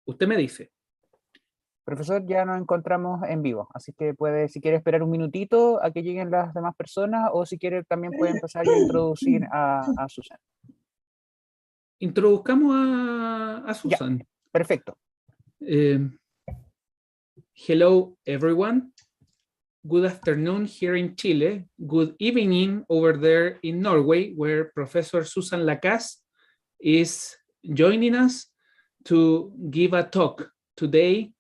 Usted me dice. Profesor, ya nos encontramos en vivo, así que puede, si quiere, esperar un minutito a que lleguen las demás personas, o si quiere también puede empezar a introducir a Susan. Introduzcamos a Susan. Ya, perfecto. Hello, everyone. Good afternoon here in Chile. Good evening over there in Norway, where Professor Suzanne Lacasse is joining us to give a talk today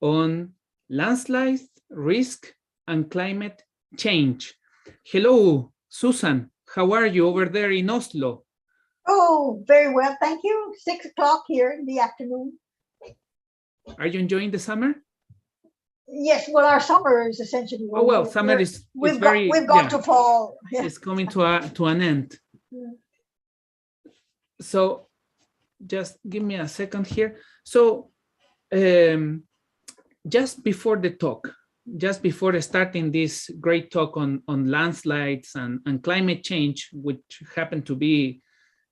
on landslides, risk, and climate change. Hello, Susan. How are you over there in Oslo? Oh, very well, thank you. 6 o'clock here in the afternoon. Are you enjoying the summer? Yes, well, our summer is essentially over. Oh, well, summer is we've very, got to fall. Yeah. It's coming to an end. Yeah. So just give me a second here. So just before the talk, just before starting this great talk on landslides and climate change, which happen to be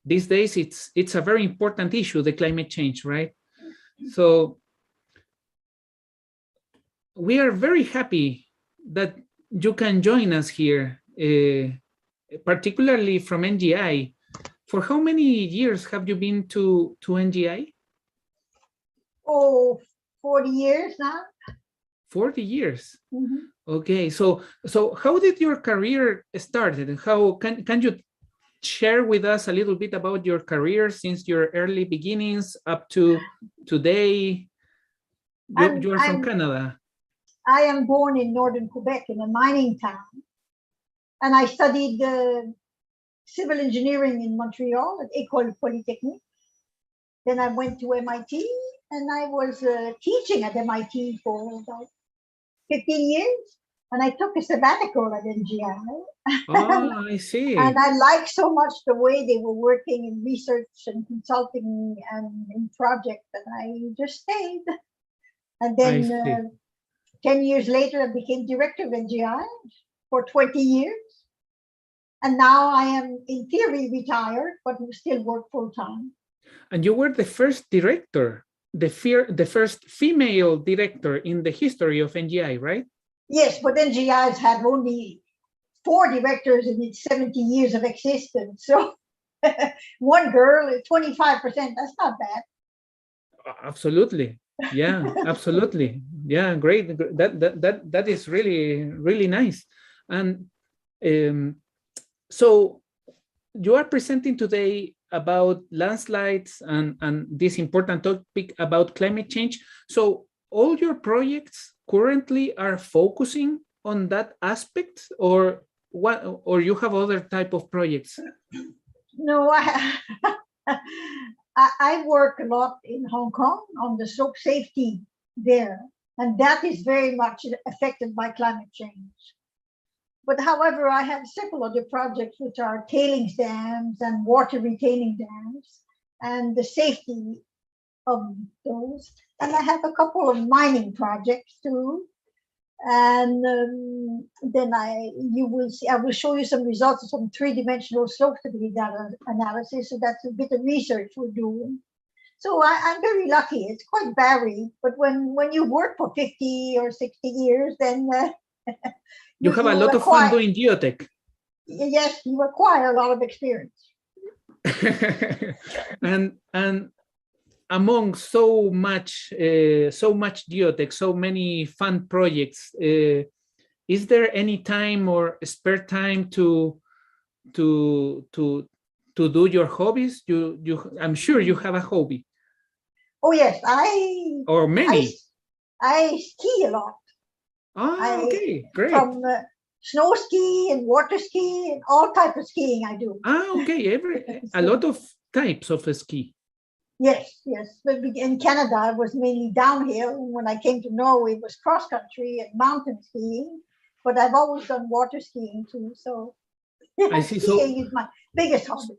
these days, it's a very important issue, the climate change, right? So we are very happy that you can join us here, particularly from NGI. For how many years have you been to NGI? Oh, 40 years now. 40 years. Mm-hmm. Okay, so how did your career started, and how can you share with us a little bit about your career since your early beginnings up to today? You're from Canada. I am born in northern Quebec in a mining town, and I studied civil engineering in Montreal at École Polytechnique. Then I went to MIT, and I was teaching at MIT for about 15 years, and I took a sabbatical at NGI. Oh, I see. And I liked so much the way they were working in research and consulting and in projects that I just stayed. And then 10 years later, I became director of NGI for 20 years. And now I am in theory retired, but still work full time. And you were the first director, the first female director in the history of NGI, right? Yes, but NGI has had only 4 directors in its 70 years of existence. So one girl, 25%, that's not bad. Absolutely. Yeah, absolutely. Yeah, great. That is really nice. And so you are presenting today about landslides and this important topic about climate change. So all your projects currently are focusing on that aspect, or what, or you have other type of projects? No, I work a lot in Hong Kong on the slope safety there, and that is very much affected by climate change. But however, I have several other projects which are tailings dams and water retaining dams and the safety of those. And I have a couple of mining projects too. And then I will show you some results of some 3-dimensional slope stability data analysis. So that's a bit of research we're doing. So I'm very lucky. It's quite varied. But when you work for 50 or 60 years, then you have a lot of fun doing geotech. Yes, you acquire a lot of experience. and among so much geotech, so many fun projects, is there any time or spare time to do your hobbies? I'm sure you have a hobby. Oh yes, or many. I ski a lot. Oh, okay, great. From snow ski and water ski and all types of skiing I do. Ah, okay, a lot of types of ski. Yes. But in Canada, I was mainly downhill. When I came to Norway, it was cross country and mountain skiing. But I've always done water skiing too. So I see. Skiing is my biggest hobby.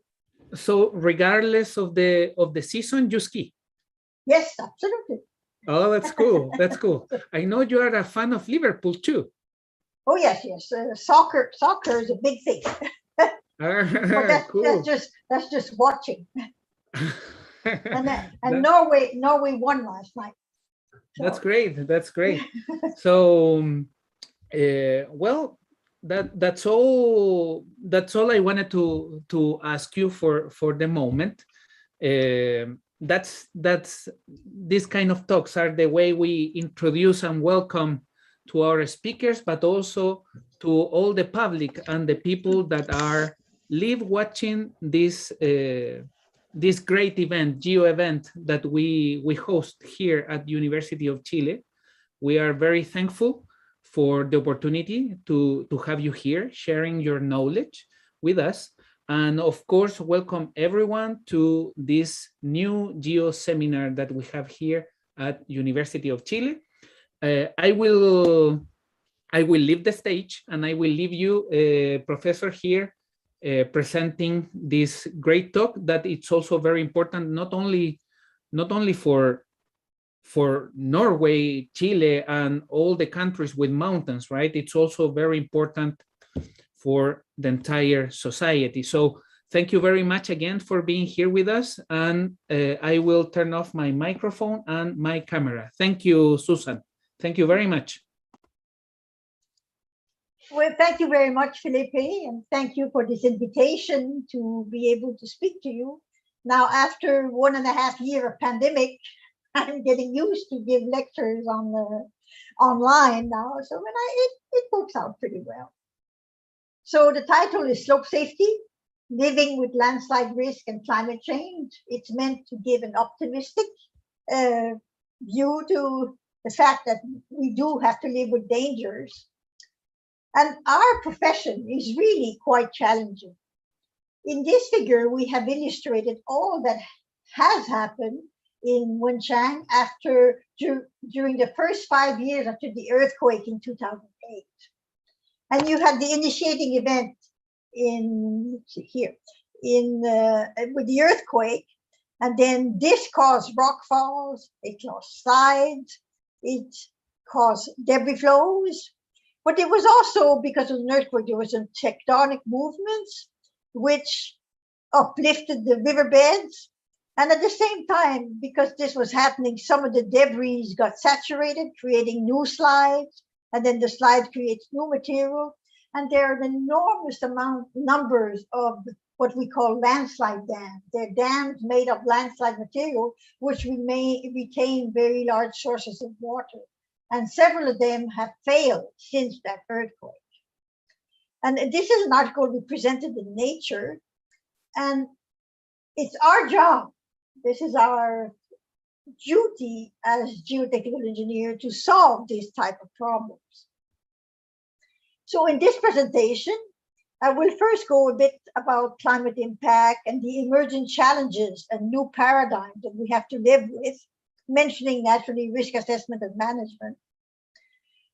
So regardless of the season, you ski? Yes, absolutely. Oh, that's cool. That's cool. I know you are a fan of Liverpool too. Oh yes. Soccer is a big thing. But Cool. that's just watching. And Norway won last night. So. That's great. That's great. So, well, that's all. That's all I wanted to ask you for the moment. That's these kind of talks are the way we introduce and welcome to our speakers, but also to all the public and the people that are live watching this this great event, Geo event, that we host here at University of Chile. We are very thankful for the opportunity to have you here sharing your knowledge with us. And of course, welcome everyone to this new Geo seminar that we have here at University of Chile. I will leave the stage and I will leave you, Professor, here presenting this great talk that it's also very important, not only for Norway, Chile, and all the countries with mountains, right? It's also very important for the entire society. So thank you very much again for being here with us. And I will turn off my microphone and my camera. Thank you, Susan. Thank you very much. Well, thank you very much, Felipe, and thank you for this invitation to be able to speak to you. Now, after 1.5 years of pandemic, I'm getting used to give lectures on online now, so it works out pretty well. So the title is Slope Safety, Living with Landslide Risk and Climate Change. It's meant to give an optimistic view to the fact that we do have to live with dangers. And our profession is really quite challenging. In this figure, we have illustrated all that has happened in Wenchang during the first 5 years after the earthquake in 2008. And you had the initiating event with the earthquake, and then this caused rock falls, it caused slides, it caused debris flows, but it was also because of an earthquake, there was some tectonic movements which uplifted the riverbeds. And at the same time, because this was happening, some of the debris got saturated, creating new slides, and then the slide creates new material. And there are an enormous numbers of what we call landslide dams. They're dams made of landslide material, which retain very large sources of water. And several of them have failed since that earthquake. And this is an article we presented in Nature, and it's our job. This is our duty as geotechnical engineer to solve these type of problems. So in this presentation, I will first go a bit about climate impact and the emerging challenges and new paradigms that we have to live with, mentioning naturally risk assessment and management.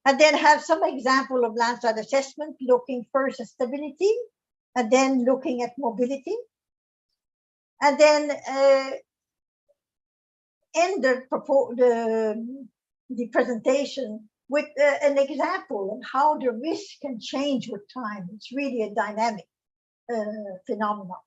And then have some example of landslide assessment, looking first at stability, and then looking at mobility. And then end the presentation with an example of how the risk can change with time. It's really a dynamic phenomenon.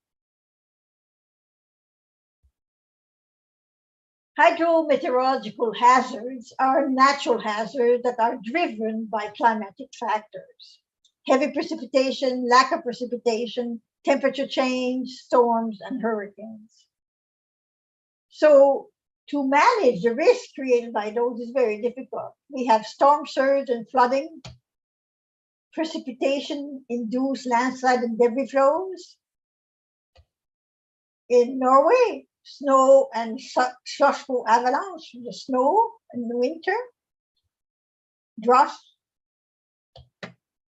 Hydrometeorological hazards are natural hazards that are driven by climatic factors. Heavy precipitation, lack of precipitation, temperature change, storms, and hurricanes. So to manage the risk created by those is very difficult. We have storm surge and flooding, precipitation-induced landslide and debris flows. In Norway, snow and slushful avalanche, the snow in the winter, drought,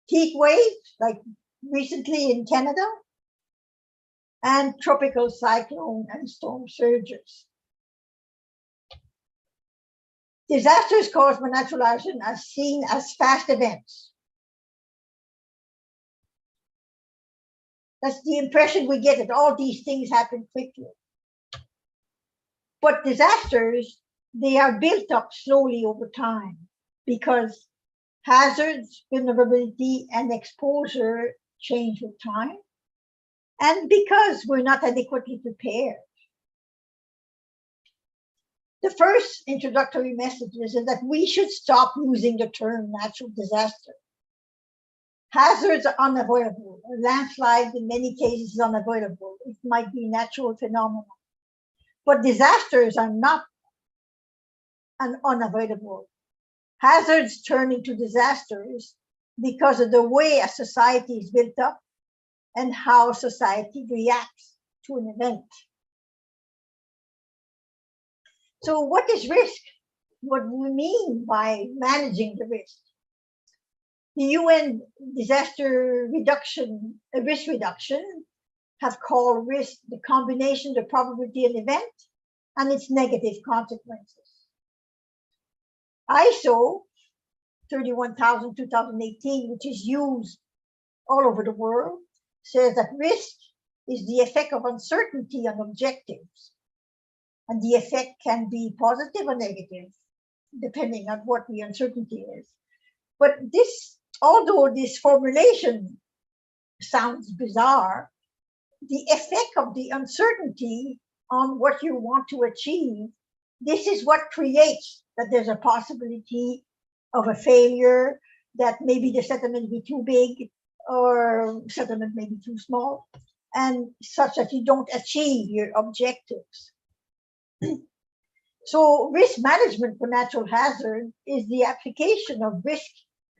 heat waves, like recently in Canada, and tropical cyclone and storm surges. Disasters caused by natural hazards are seen as fast events. That's the impression we get, that all these things happen quickly. But disasters, they are built up slowly over time because hazards, vulnerability, and exposure change with time, and because we're not adequately prepared. The first introductory message is that we should stop using the term natural disaster. Hazards are unavoidable. A landslide in many cases is unavoidable. It might be natural phenomenon. But disasters are not unavoidable. Hazards turn into disasters because of the way a society is built up and how society reacts to an event. So what is risk? What do we mean by managing the risk? The UN disaster reduction, risk reduction, have called risk the combination of the probability of an event and its negative consequences. ISO 31000-2018, which is used all over the world, says that risk is the effect of uncertainty on objectives. And the effect can be positive or negative, depending on what the uncertainty is. But this, although this formulation sounds bizarre, the effect of the uncertainty on what you want to achieve, this is what creates that there's a possibility of a failure, that maybe the settlement be too big or settlement may be too small, and such that you don't achieve your objectives. So risk management for natural hazard is the application of risk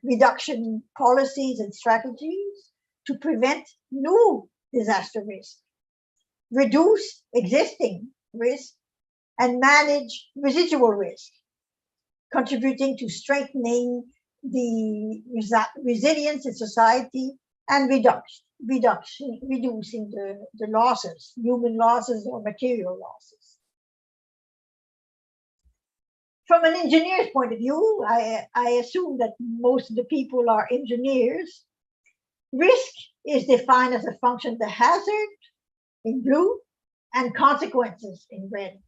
reduction policies and strategies to prevent new disaster risk, reduce existing risk, and manage residual risk, contributing to strengthening the resilience in society and reducing the losses, human losses or material losses. From an engineer's point of view, I assume that most of the people are engineers. Risk is defined as a function of the hazard in blue and consequences in red.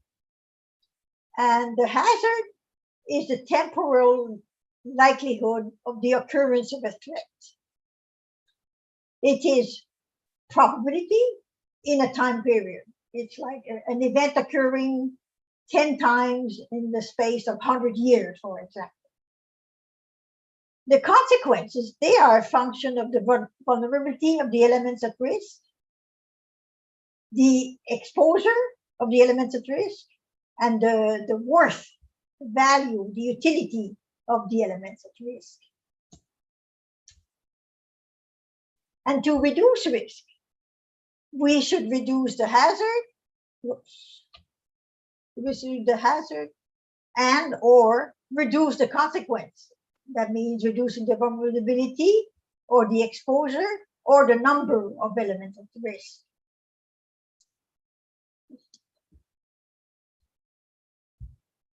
And the hazard is the temporal likelihood of the occurrence of a threat. It is probability in a time period. It's like an event occurring 10 times in the space of 100 years, for example. The consequences, they are a function of the vulnerability of the elements at risk, the exposure of the elements at risk, and the worth, the value, the utility of the elements at risk. And to reduce risk, we should reduce the hazard, and or reduce the consequence. That means reducing the vulnerability or the exposure or the number of elements at risk.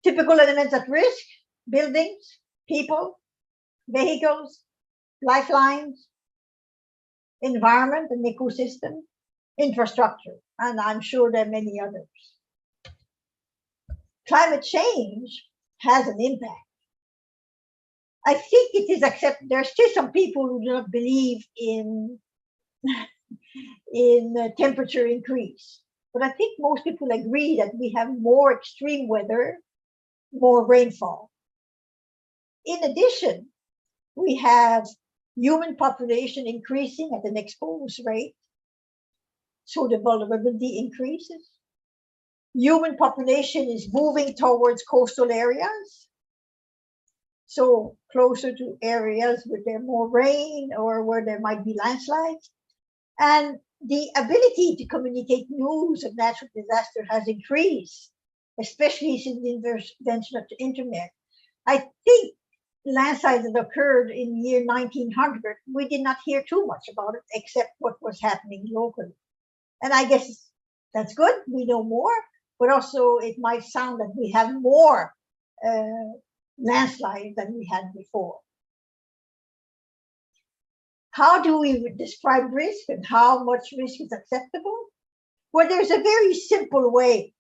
Typical elements at risk: buildings, people, vehicles, lifelines, environment and ecosystem, infrastructure, and I'm sure there are many others. Climate change has an impact. I think it is accepted. There are still some people who do not believe in temperature increase, but I think most people agree that we have more extreme weather, more rainfall. In addition, we have human population increasing at an exponential rate, so the vulnerability increases. Human population is moving towards coastal areas, so closer to areas where there's more rain or where there might be landslides. And the ability to communicate news of natural disaster has increased, especially since the invention of the internet. I think landslides that occurred in the year 1900, we did not hear too much about it except what was happening locally. And I guess that's good, we know more, but also it might sound that we have more landslides than we had before. How do we describe risk and how much risk is acceptable? Well, there's a very simple way.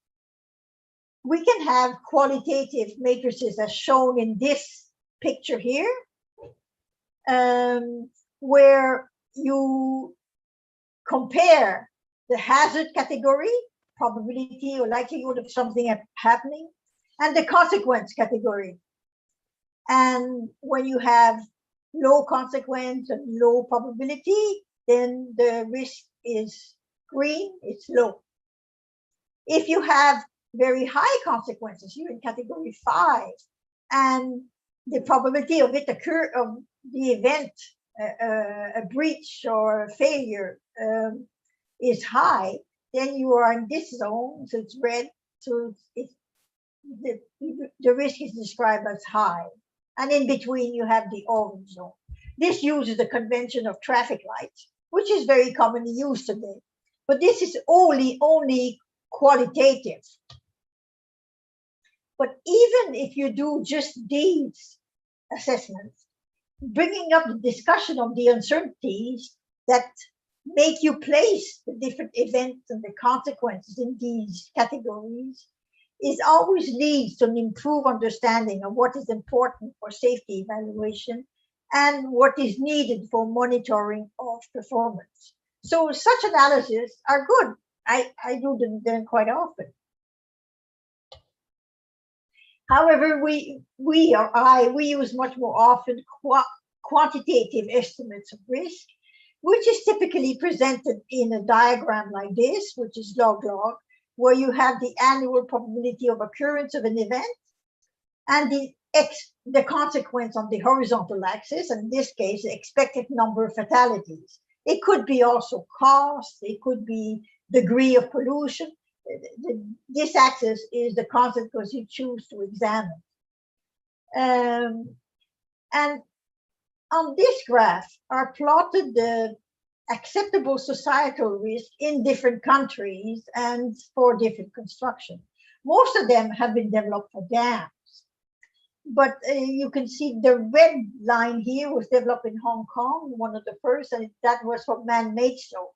We can have qualitative matrices as shown in this picture here, where you compare the hazard category, probability or likelihood of something happening, and the consequence category. And when you have low consequence and low probability, then the risk is green, it's low. If you have very high consequences, you're in category 5, and the probability of it occur of the event, a breach or a failure is high, then you are in this zone, so it's red, so the risk is described as high. And in between you have the orange zone. This uses the convention of traffic lights, which is very commonly used today. But this is only qualitative. But even if you do just these assessments, bringing up the discussion of the uncertainties that make you place the different events and the consequences in these categories is always leads to an improved understanding of what is important for safety evaluation and what is needed for monitoring of performance. So such analyses are good. I do them quite often. However, we use much more often quantitative estimates of risk, which is typically presented in a diagram like this, which is log-log, where you have the annual probability of occurrence of an event and the consequence on the horizontal axis, and in this case, the expected number of fatalities. It could be also cost, it could be degree of pollution. This axis is the consequence you choose to examine. And on this graph are plotted the acceptable societal risk in different countries and for different construction. Most of them have been developed for dams. But you can see the red line here was developed in Hong Kong, one of the first, and that was for man-made slope.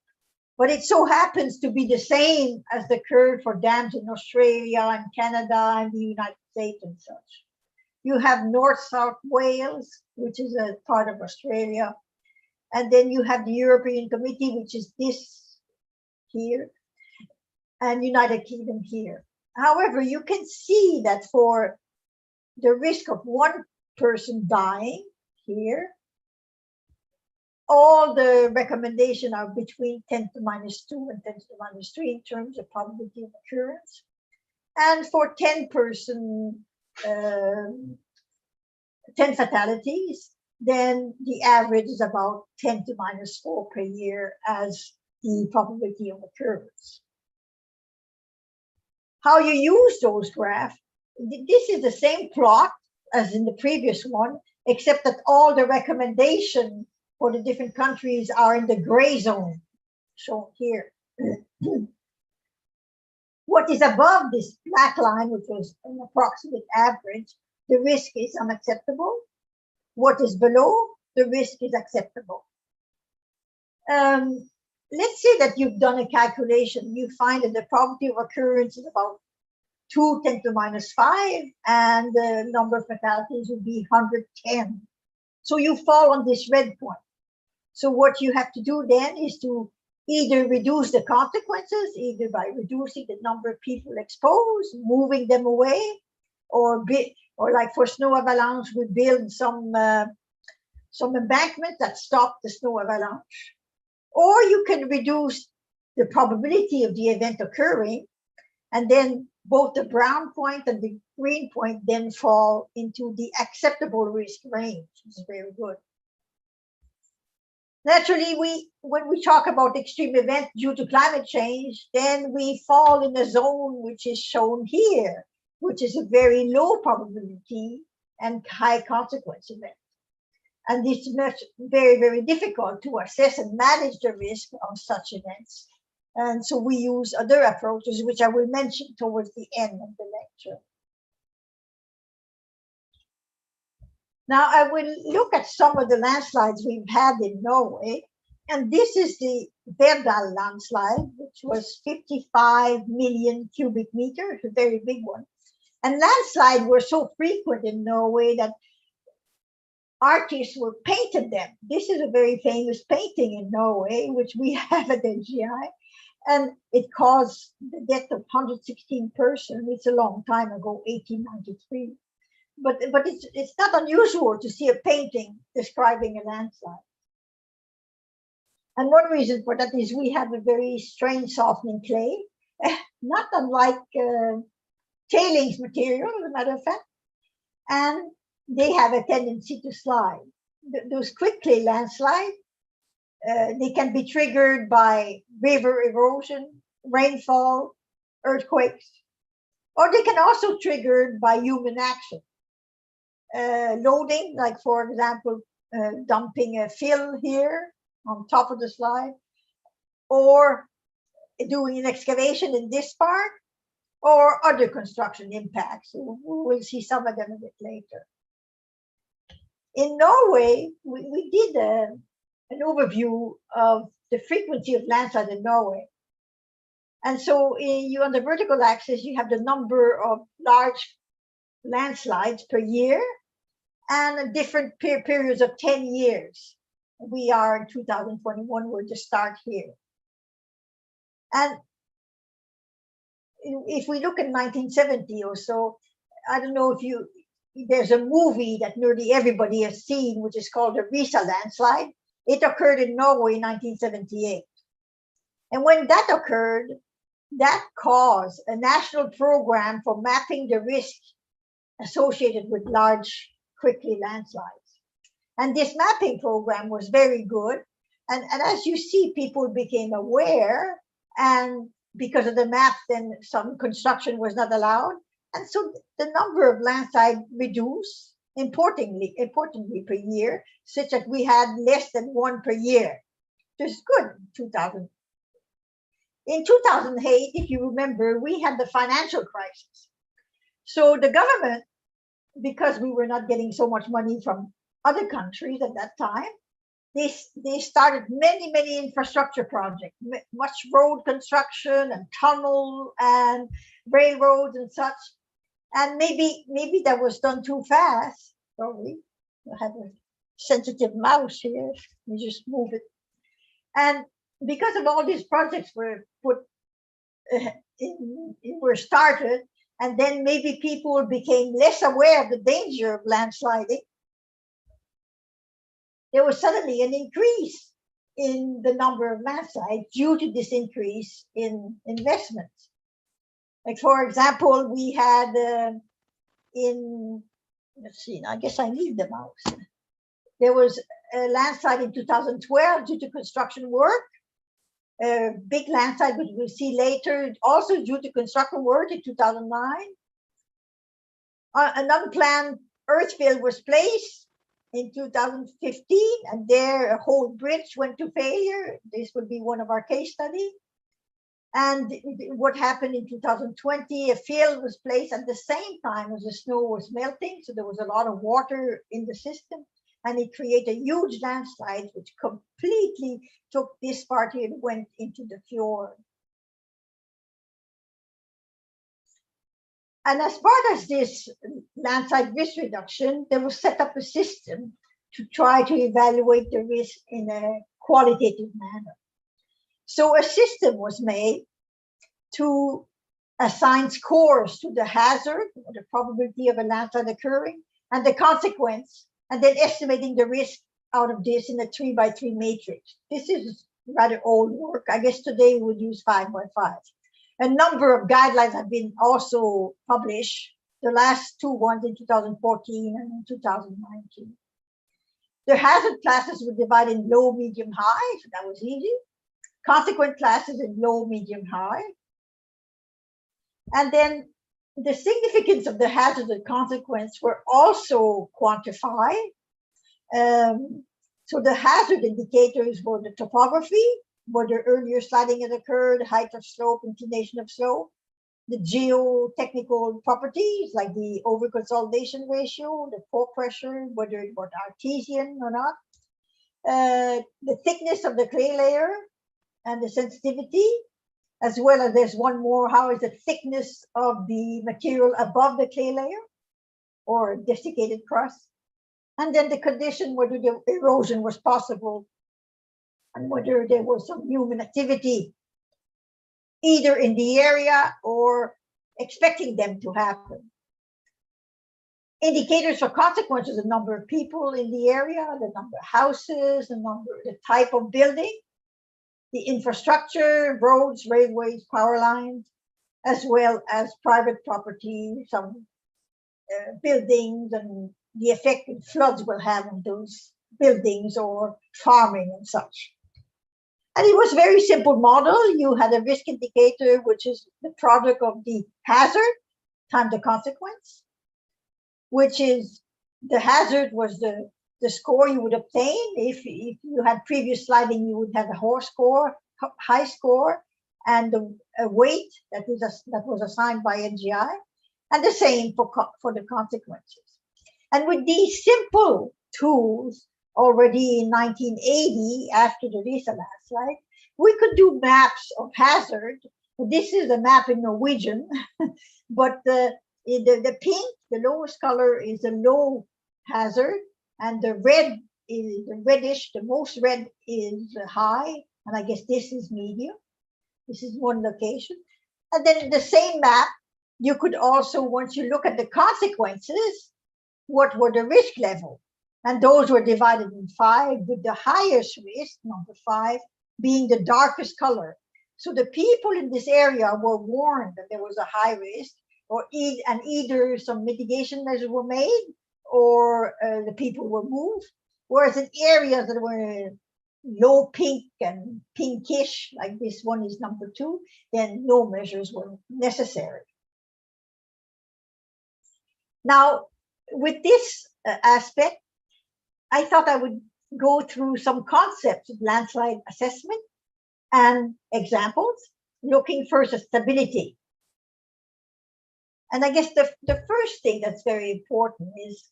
But it so happens to be the same as the curve for dams in Australia and Canada and the United States and such. You have North-South Wales, which is a part of Australia. And then you have the European Committee, which is this here, and United Kingdom here. However, you can see that for the risk of one person dying here, all the recommendations are between 10 to minus 2 and 10 to minus 3 in terms of probability of occurrence. And for 10 fatalities, then the average is about 10 to minus 4 per year as the probability of occurrence. How you use those graphs, this is the same plot as in the previous one, except that all the recommendations for the different countries are in the gray zone, shown here. What is above this black line, which was an approximate average, the risk is unacceptable. What is below, the risk is acceptable. Let's say that you've done a calculation. You find that the probability of occurrence is about 2 10 to minus 5, and the number of fatalities would be 110. So you fall on this red point. So what you have to do then is to either reduce the consequences, either by reducing the number of people exposed, moving them away, or like for snow avalanche, we build some embankment that stop the snow avalanche. Or you can reduce the probability of the event occurring, and then both the brown point and the green point then fall into the acceptable risk range, which is very good. Naturally, when we talk about extreme events due to climate change, then we fall in a zone which is shown here, which is a very low probability and high consequence event. And this is very, very difficult to assess and manage the risk of such events. And so we use other approaches, which I will mention towards the end of the lecture. Now I will look at some of the landslides we've had in Norway. And this is the Verdal landslide, which was 55 million cubic meters, a very big one. And landslides were so frequent in Norway that artists were painted them. This is a very famous painting in Norway, which we have at NGI. And it caused the death of 116 persons. It's a long time ago, 1893. But it's not unusual to see a painting describing a landslide. And one reason for that is we have a very strange softening clay, not unlike tailings material, as a matter of fact, and they have a tendency to slide. Those quick clay landslides, they can be triggered by river erosion, rainfall, earthquakes, or they can also be triggered by human action. Loading, like for example, dumping a fill here on top of the slide, or doing an excavation in this part, or other construction impacts. We'll see some of them a bit later. In Norway, we did an overview of the frequency of landslides in Norway. And so on the vertical axis, you have the number of large landslides per year and different periods of 10 years. We are in 2021, we're to start here. And if we look at 1970 or so, I don't know if there's a movie that nearly everybody has seen, which is called the Visa Landslide. It occurred in Norway in 1978. And when that occurred, that caused a national program for mapping the risk associated with large, quickly landslides. And this mapping program was very good. And as you see, people became aware, and because of the map, then some construction was not allowed. And so the number of landslides reduced importantly per year, such that we had less than one per year. Which is good in 2000. In 2008, if you remember, we had the financial crisis. So the government, because we were not getting so much money from other countries at that time, they started many infrastructure projects, much road construction and tunnel and railroads and such. And maybe that was done too fast. Sorry, I have a sensitive mouse here. Let me just move it. And because of all these projects were were started, and then maybe people became less aware of the danger of landsliding, there was suddenly an increase in the number of landslides due to this increase in investments. Like for example, we had let's see, I guess I need the mouse. There was a landslide in 2012 due to construction work. A big landslide, which we'll see later, also due to construction work in 2009. An unplanned earth fill was placed in 2015, and there a whole bridge went to failure. This would be one of our case studies. And what happened in 2020, a field was placed at the same time as the snow was melting. So there was a lot of water in the system, and it created huge landslides, which completely took this part here and went into the fjord. And as part of this landslide risk reduction, there was set up a system to try to evaluate the risk in a qualitative manner. So a system was made to assign scores to the hazard, or the probability of a landslide occurring, and the consequence, and then estimating the risk out of this in a 3x3 matrix. This is rather old work. I guess today we would use 5x5. A number of guidelines have been also published, the last two ones in 2014 and in 2019. The hazard classes were divided in low, medium, high, so that was easy. Consequent classes in low, medium, high. And then the significance of the hazard and consequence were also quantified. So the hazard indicators were the topography, whether earlier sliding had occurred, height of slope, inclination of slope, the geotechnical properties like the over-consolidation ratio, the pore pressure, whether it was artesian or not, the thickness of the clay layer and the sensitivity, as well as there's one more, how is the thickness of the material above the clay layer or desiccated crust, and then the condition whether the erosion was possible and whether there was some human activity either in the area or expecting them to happen. Indicators for consequences: the number of people in the area, the number of houses, the type of building, the infrastructure, roads, railways, power lines, as well as private property, some buildings, and the effect that floods will have on those buildings or farming and such. And it was a very simple model. You had a risk indicator, which is the product of the hazard times the consequence, which is the hazard was the score you would obtain. If you had previous sliding, you would have a high score, and a weight that was assigned by NGI, and the same for the consequences. And with these simple tools, already in 1980, after the Visa Landslide, we could do maps of hazard. This is a map in Norwegian, but the pink, the lowest color, is a low hazard, and the red is the reddish, the most red is high, and I guess this is medium. This is one location. And then in the same map, you could also, once you look at the consequences, what were the risk level? And those were divided in 5, with the highest risk, number 5, being the darkest color. So the people in this area were warned that there was a high risk, and either some mitigation measures were made, or the people were moved. Whereas in areas that were low pink and pinkish, like this one is number 2, then no measures were necessary. Now, with this aspect, I thought I would go through some concepts of landslide assessment and examples, looking first at stability. And I guess the first thing that's very important is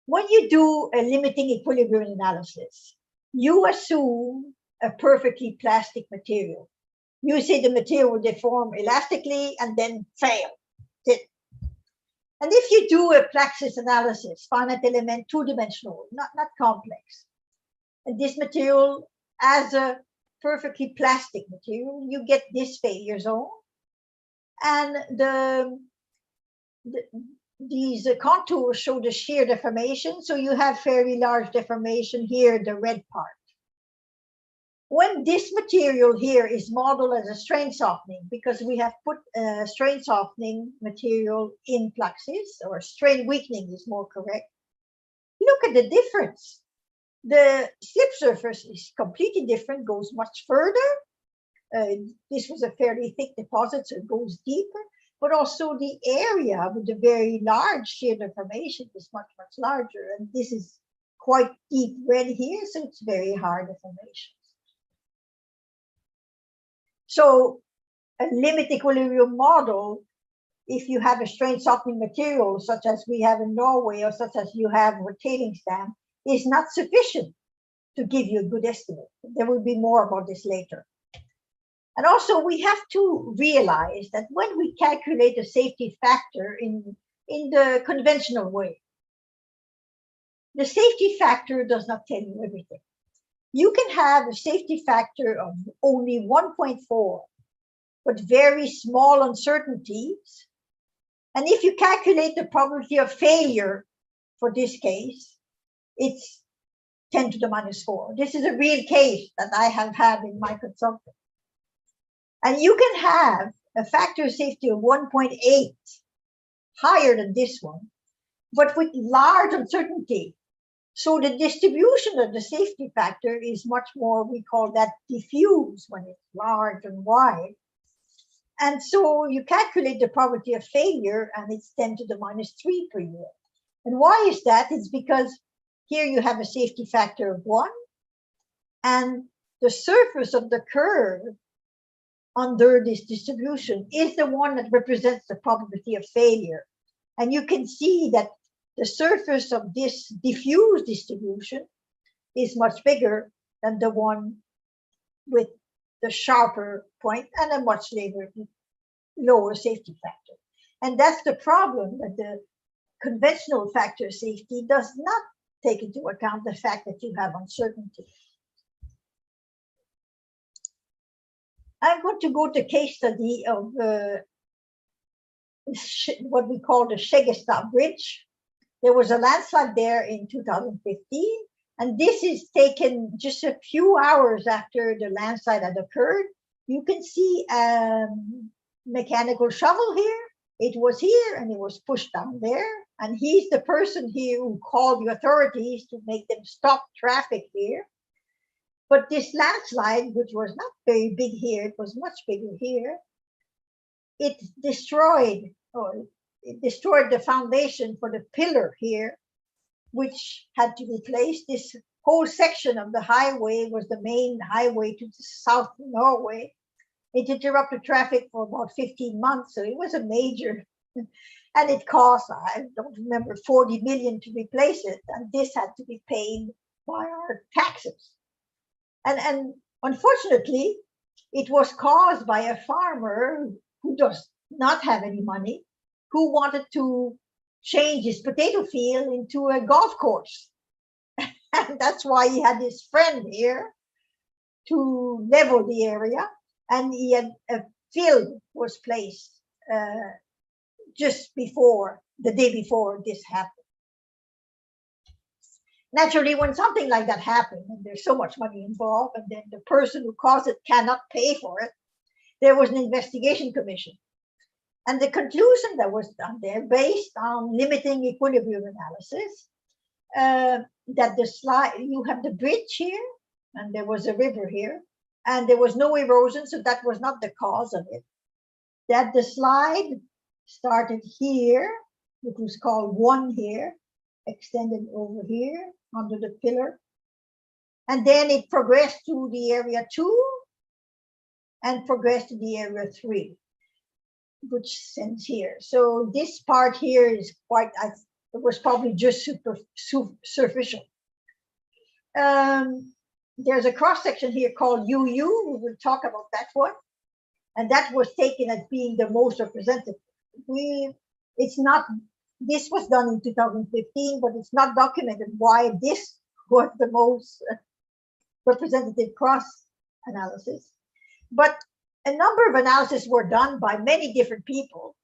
when you do a limiting equilibrium analysis, you assume a perfectly plastic material. You say the material will deform elastically and then fail. And if you do a Plaxis analysis, finite element, 2-dimensional, not complex, and this material as a perfectly plastic material, you get this failure zone. And these contours show the shear deformation. So you have fairly large deformation here, the red part. When this material here is modeled as a strain softening, because we have put a strain softening material in Plaxis, or strain weakening is more correct, look at the difference. The slip surface is completely different, goes much further. This was a fairly thick deposit, so it goes deeper, but also the area with the very large shear deformation is much, much larger. And this is quite deep red here, so it's very hard deformation. So a limit equilibrium model, if you have a strain softening material, such as we have in Norway, or such as you have with tailings dam, is not sufficient to give you a good estimate. There will be more about this later. And also we have to realize that when we calculate a safety factor in the conventional way, the safety factor does not tell you everything. You can have a safety factor of only 1.4, but very small uncertainties. And if you calculate the probability of failure for this case, it's 10 to the minus 4. This is a real case that I have had in my consulting. And you can have a factor of safety of 1.8, higher than this one, but with large uncertainty. So the distribution of the safety factor is much more, we call that diffuse when it's large and wide. And so you calculate the probability of failure, and it's 10 to the minus 3 per year. And why is that? It's because here you have a safety factor of 1, and the surface of the curve under this distribution is the one that represents the probability of failure. And you can see that the surface of this diffuse distribution is much bigger than the one with the sharper point and a much lower safety factor. And that's the problem, that the conventional factor of safety does not take into account the fact that you have uncertainty. I'm going to go to case study of what we call the Shegesta Bridge. There was a landslide there in 2015, and this is taken just a few hours after the landslide had occurred. You can see a mechanical shovel here. It was here and it was pushed down there. And he's the person here who called the authorities to make them stop traffic here. But this landslide, which was not very big here, it was much bigger here, it destroyed the foundation for the pillar here, which had to be placed. This whole section of the highway was the main highway to the south of Norway. It interrupted traffic for about 15 months, so it was a major, and it cost, I don't remember, 40 million to replace it, and this had to be paid by our taxes. And unfortunately, it was caused by a farmer who does not have any money, who wanted to change his potato field into a golf course. And that's why he had his friend here to level the area. And he had a field was placed just before, the day before this happened. Naturally, when something like that happened, and there's so much money involved, and then the person who caused it cannot pay for it, there was an investigation commission. And the conclusion that was done there, based on limiting equilibrium analysis, that the slide, you have the bridge here, and there was a river here, and there was no erosion, so that was not the cause of it. That the slide started here, which was called 1 here, extended over here under the pillar, and then it progressed to the area 2 and progressed to the area 3, which sends here. So this part here is quite, it was probably just superficial. There's a cross section here called UU. We will talk about that one, and that was taken as being the most representative. It's not. This was done in 2015, but it's not documented why this was the most representative cross analysis. But a number of analyses were done by many different people,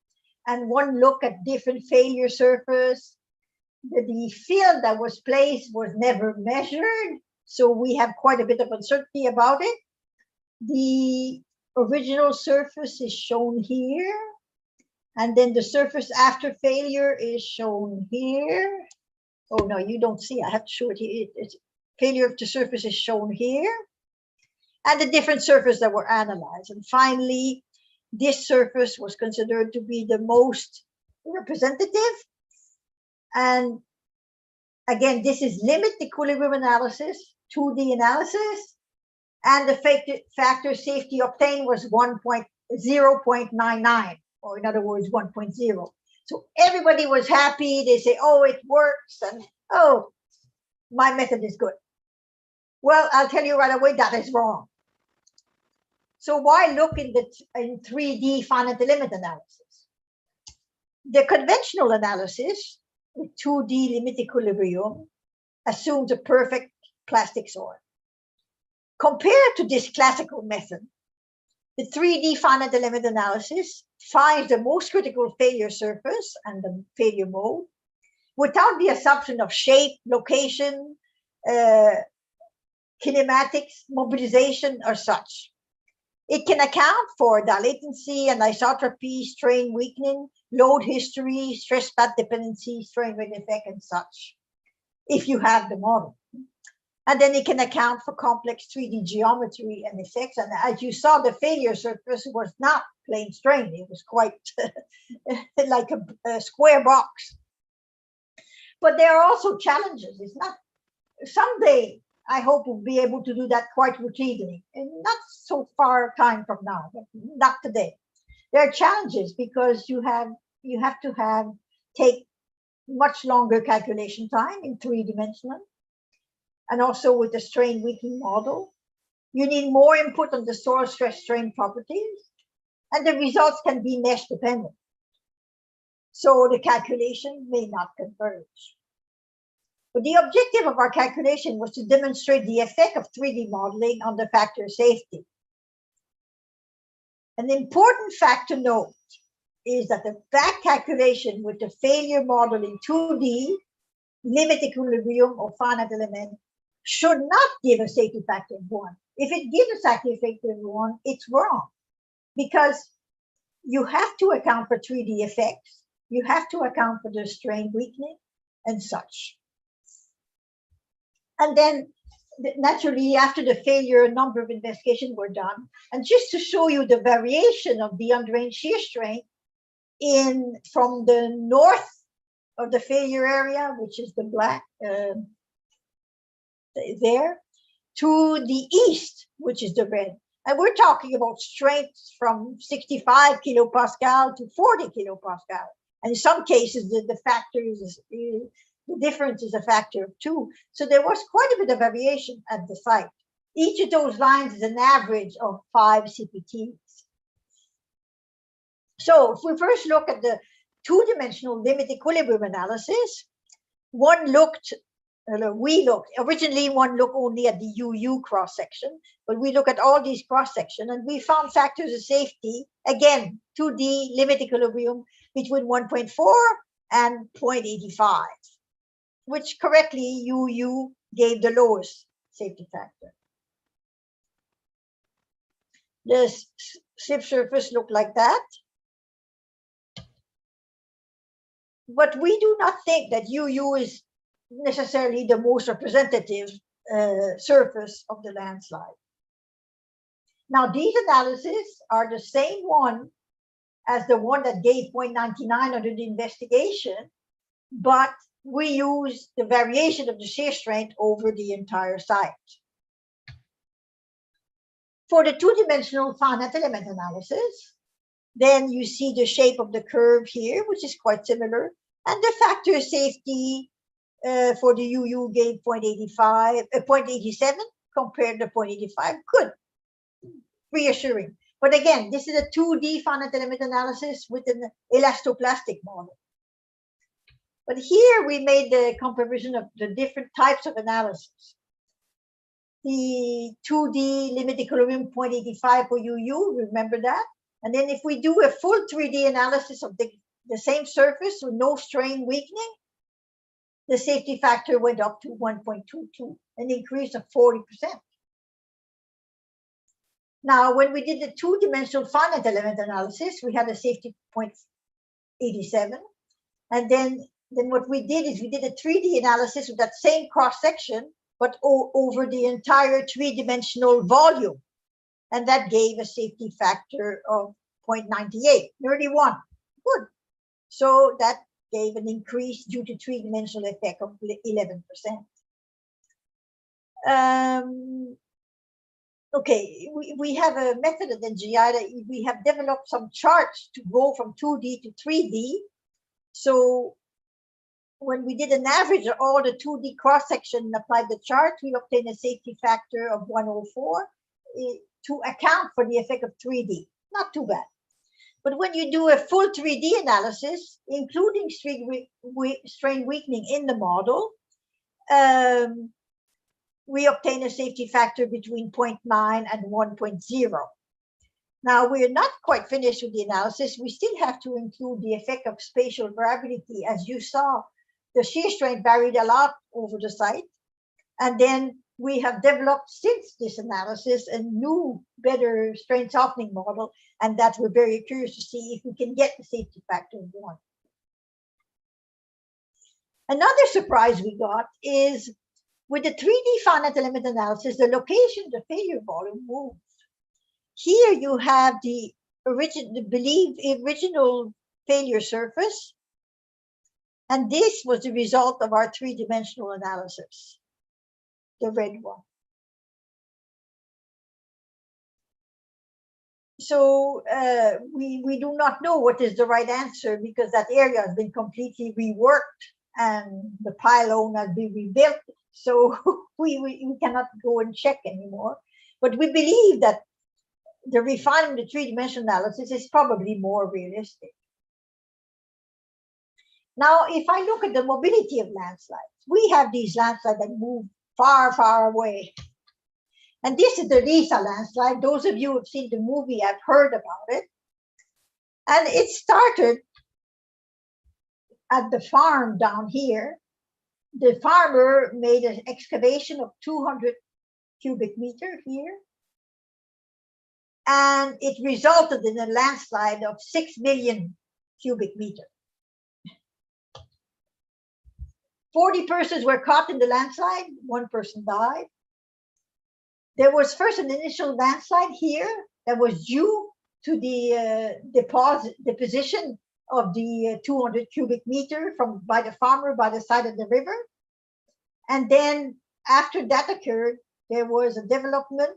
and one look at different failure surface. The field that was placed was never measured, so we have quite a bit of uncertainty about it. The original surface is shown here, and then the surface after failure is shown here. Oh no, you don't see, I have to show it here. It's failure of the surface is shown here, and the different surfaces that were analyzed. And finally, this surface was considered to be the most representative. And again, this is limit equilibrium analysis, 2D analysis, and the factor safety obtained was 0.99, or in other words, 1.0. So everybody was happy. They say, oh, it works, and oh, my method is good. Well, I'll tell you right away, that is wrong. So why look in 3D finite limit analysis? The conventional analysis with 2D limit equilibrium assumes a perfect plastic soil. Compared to this classical method, the 3D finite limit analysis finds the most critical failure surface and the failure mode without the assumption of shape, location, kinematics, mobilization, or such. It can account for dilatancy and isotropy, strain weakening, load history, stress path dependency, strain rate effect, and such, if you have the model. And then it can account for complex 3D geometry and effects. And as you saw, the failure surface was not plain strain. It was quite like a square box. But there are also challenges. It's not, someday, I hope we'll be able to do that quite routinely, and not so far time from now, but not today. There are challenges because you have to take much longer calculation time in 3-dimensional, and also with the strain weakening model. You need more input on the soil stress strain properties, and the results can be mesh dependent. So the calculation may not converge. But the objective of our calculation was to demonstrate the effect of 3D modeling on the factor safety. An important fact to note is that the back calculation with the failure model in 2D, limit equilibrium or finite element, should not give a safety factor of 1. If it gives a safety factor of 1, it's wrong, because you have to account for 3D effects, you have to account for the strain weakening and such. And then naturally, after the failure, a number of investigations were done. And just to show you the variation of the undrained shear strength from the north of the failure area, which is the black there, to the east, which is the red. And we're talking about strengths from 65 kilopascal to 40 kilopascal. And in some cases, the factor is, the difference is a factor of 2. So there was quite a bit of variation at the site. Each of those lines is an average of 5 CPTs. So if we first look at the two-dimensional limit equilibrium analysis, originally one looked only at the UU cross-section, but we look at all these cross-section and we found factors of safety, again, 2D limit equilibrium between 1.4 and 0.85, which correctly UU gave the lowest safety factor. The slip surface looked like that. But we do not think that UU is necessarily the most representative surface of the landslide. Now, these analyses are the same one as the one that gave 0.99 under the investigation, but we use the variation of the shear strength over the entire site. For the two-dimensional finite element analysis, then you see the shape of the curve here, which is quite similar, and the factor of safety for the UU gave 0.87 compared to 0.85. Good, reassuring. But again, this is a 2D finite element analysis with an elastoplastic model. But here we made the comparison of the different types of analysis. The 2D limit equilibrium 0.85 for UU, remember that? And then if we do a full 3D analysis of the same surface with no strain weakening, the safety factor went up to 1.22, an increase of 40%. Now, when we did the two-dimensional finite element analysis, we had a safety 0.87. And then what we did is we did a 3D analysis with that same cross-section, but over the entire three-dimensional volume. And that gave a safety factor of 0.98, nearly 1. Good. So that gave an increase due to three-dimensional effect of 11%. Okay, we have a method at NGI that we have developed some charts to go from 2D to 3D. So when we did an average of all the 2D cross-section and applied the chart, we obtained a safety factor of 104 to account for the effect of 3D. Not too bad. But when you do a full 3D analysis, including strain weakening in the model, we obtain a safety factor between 0.9 and 1.0. Now, we're not quite finished with the analysis. We still have to include the effect of spatial variability. As you saw, the shear strength varied a lot over the site. And then we have developed since this analysis a new, better strain softening model, and that we're very curious to see if we can get the safety factor of 1. Another surprise we got is with the 3D finite element analysis, the location of the failure volume moved. Here you have the original failure surface, and this was the result of our three-dimensional analysis, the red one. So we do not know what is the right answer because that area has been completely reworked and the pylon has been rebuilt. So we cannot go and check anymore. But we believe that the refinement of three-dimensional analysis is probably more realistic. Now, if I look at the mobility of landslides, we have these landslides that move far, far away. And this is the Visa Landslide. Those of you who have seen the movie have heard about it. And it started at the farm down here. The farmer made an excavation of 200 cubic meter here. And it resulted in a landslide of 6 million cubic meter. 40 persons were caught in the landslide. 1 person died. There was first an initial landslide here that was due to the deposition of the 200 cubic meter by the farmer by the side of the river. And then after that occurred, there was a development,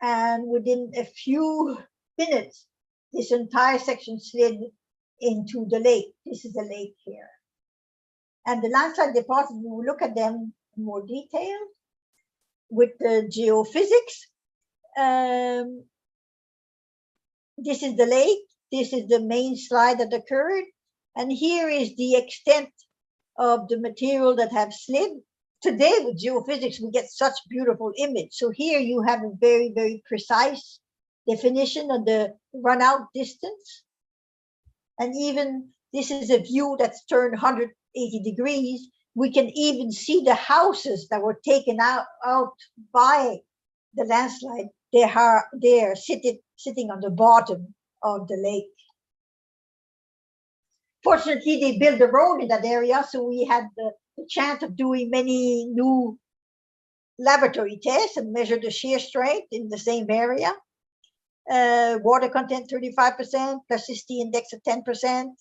and within a few minutes, this entire section slid into the lake. This is the lake here. And the landslide deposits, we will look at them in more detail with the geophysics. This is the lake. This is the main slide that occurred. And here is the extent of the material that have slid. Today with geophysics, we get such beautiful image. So here you have a very, very precise definition of the run out distance. And even this is a view that's turned 180 degrees. We can even see the houses that were taken out by the landslide. They are sitting on the bottom of the lake. Fortunately, they built a road in that area, so we had the chance of doing many new laboratory tests and measure the shear strength in the same area. Water content 35%, plasticity index of 10%.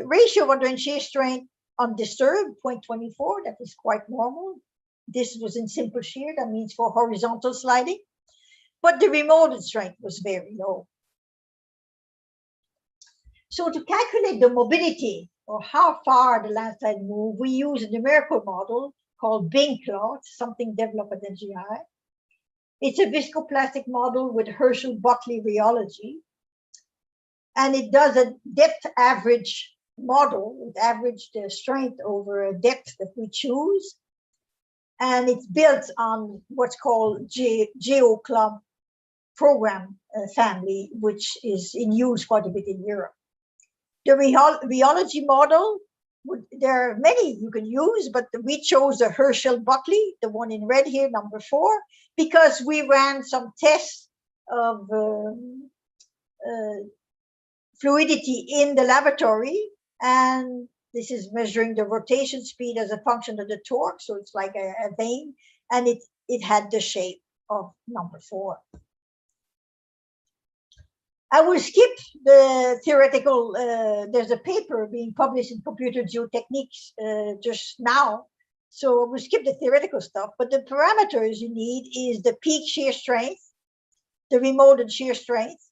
Ratio of water and shear strength undisturbed, 0.24, that is quite normal. This was in simple shear, that means for horizontal sliding. But the remote strength was very low. So to calculate the mobility, or how far the landslide moved, we use a numerical model called Binklaw, something developed at NGI. It's a viscoplastic model with Herschel-Buckley rheology. And it does a depth average model. It averaged the strength over a depth that we choose. And it's built on what's called GeoClub program family, which is in use quite a bit in Europe. The rheology model, there are many you can use, but we chose the Herschel-Buckley, the one in red here, number 4, because we ran some tests of fluidity in the laboratory, and this is measuring the rotation speed as a function of the torque, so it's like a vane, and it had the shape of number 4. I will skip the theoretical, there's a paper being published in Computer Geotechniques just now, so I will skip the theoretical stuff, but the parameters you need is the peak shear strength, the remolded shear strength,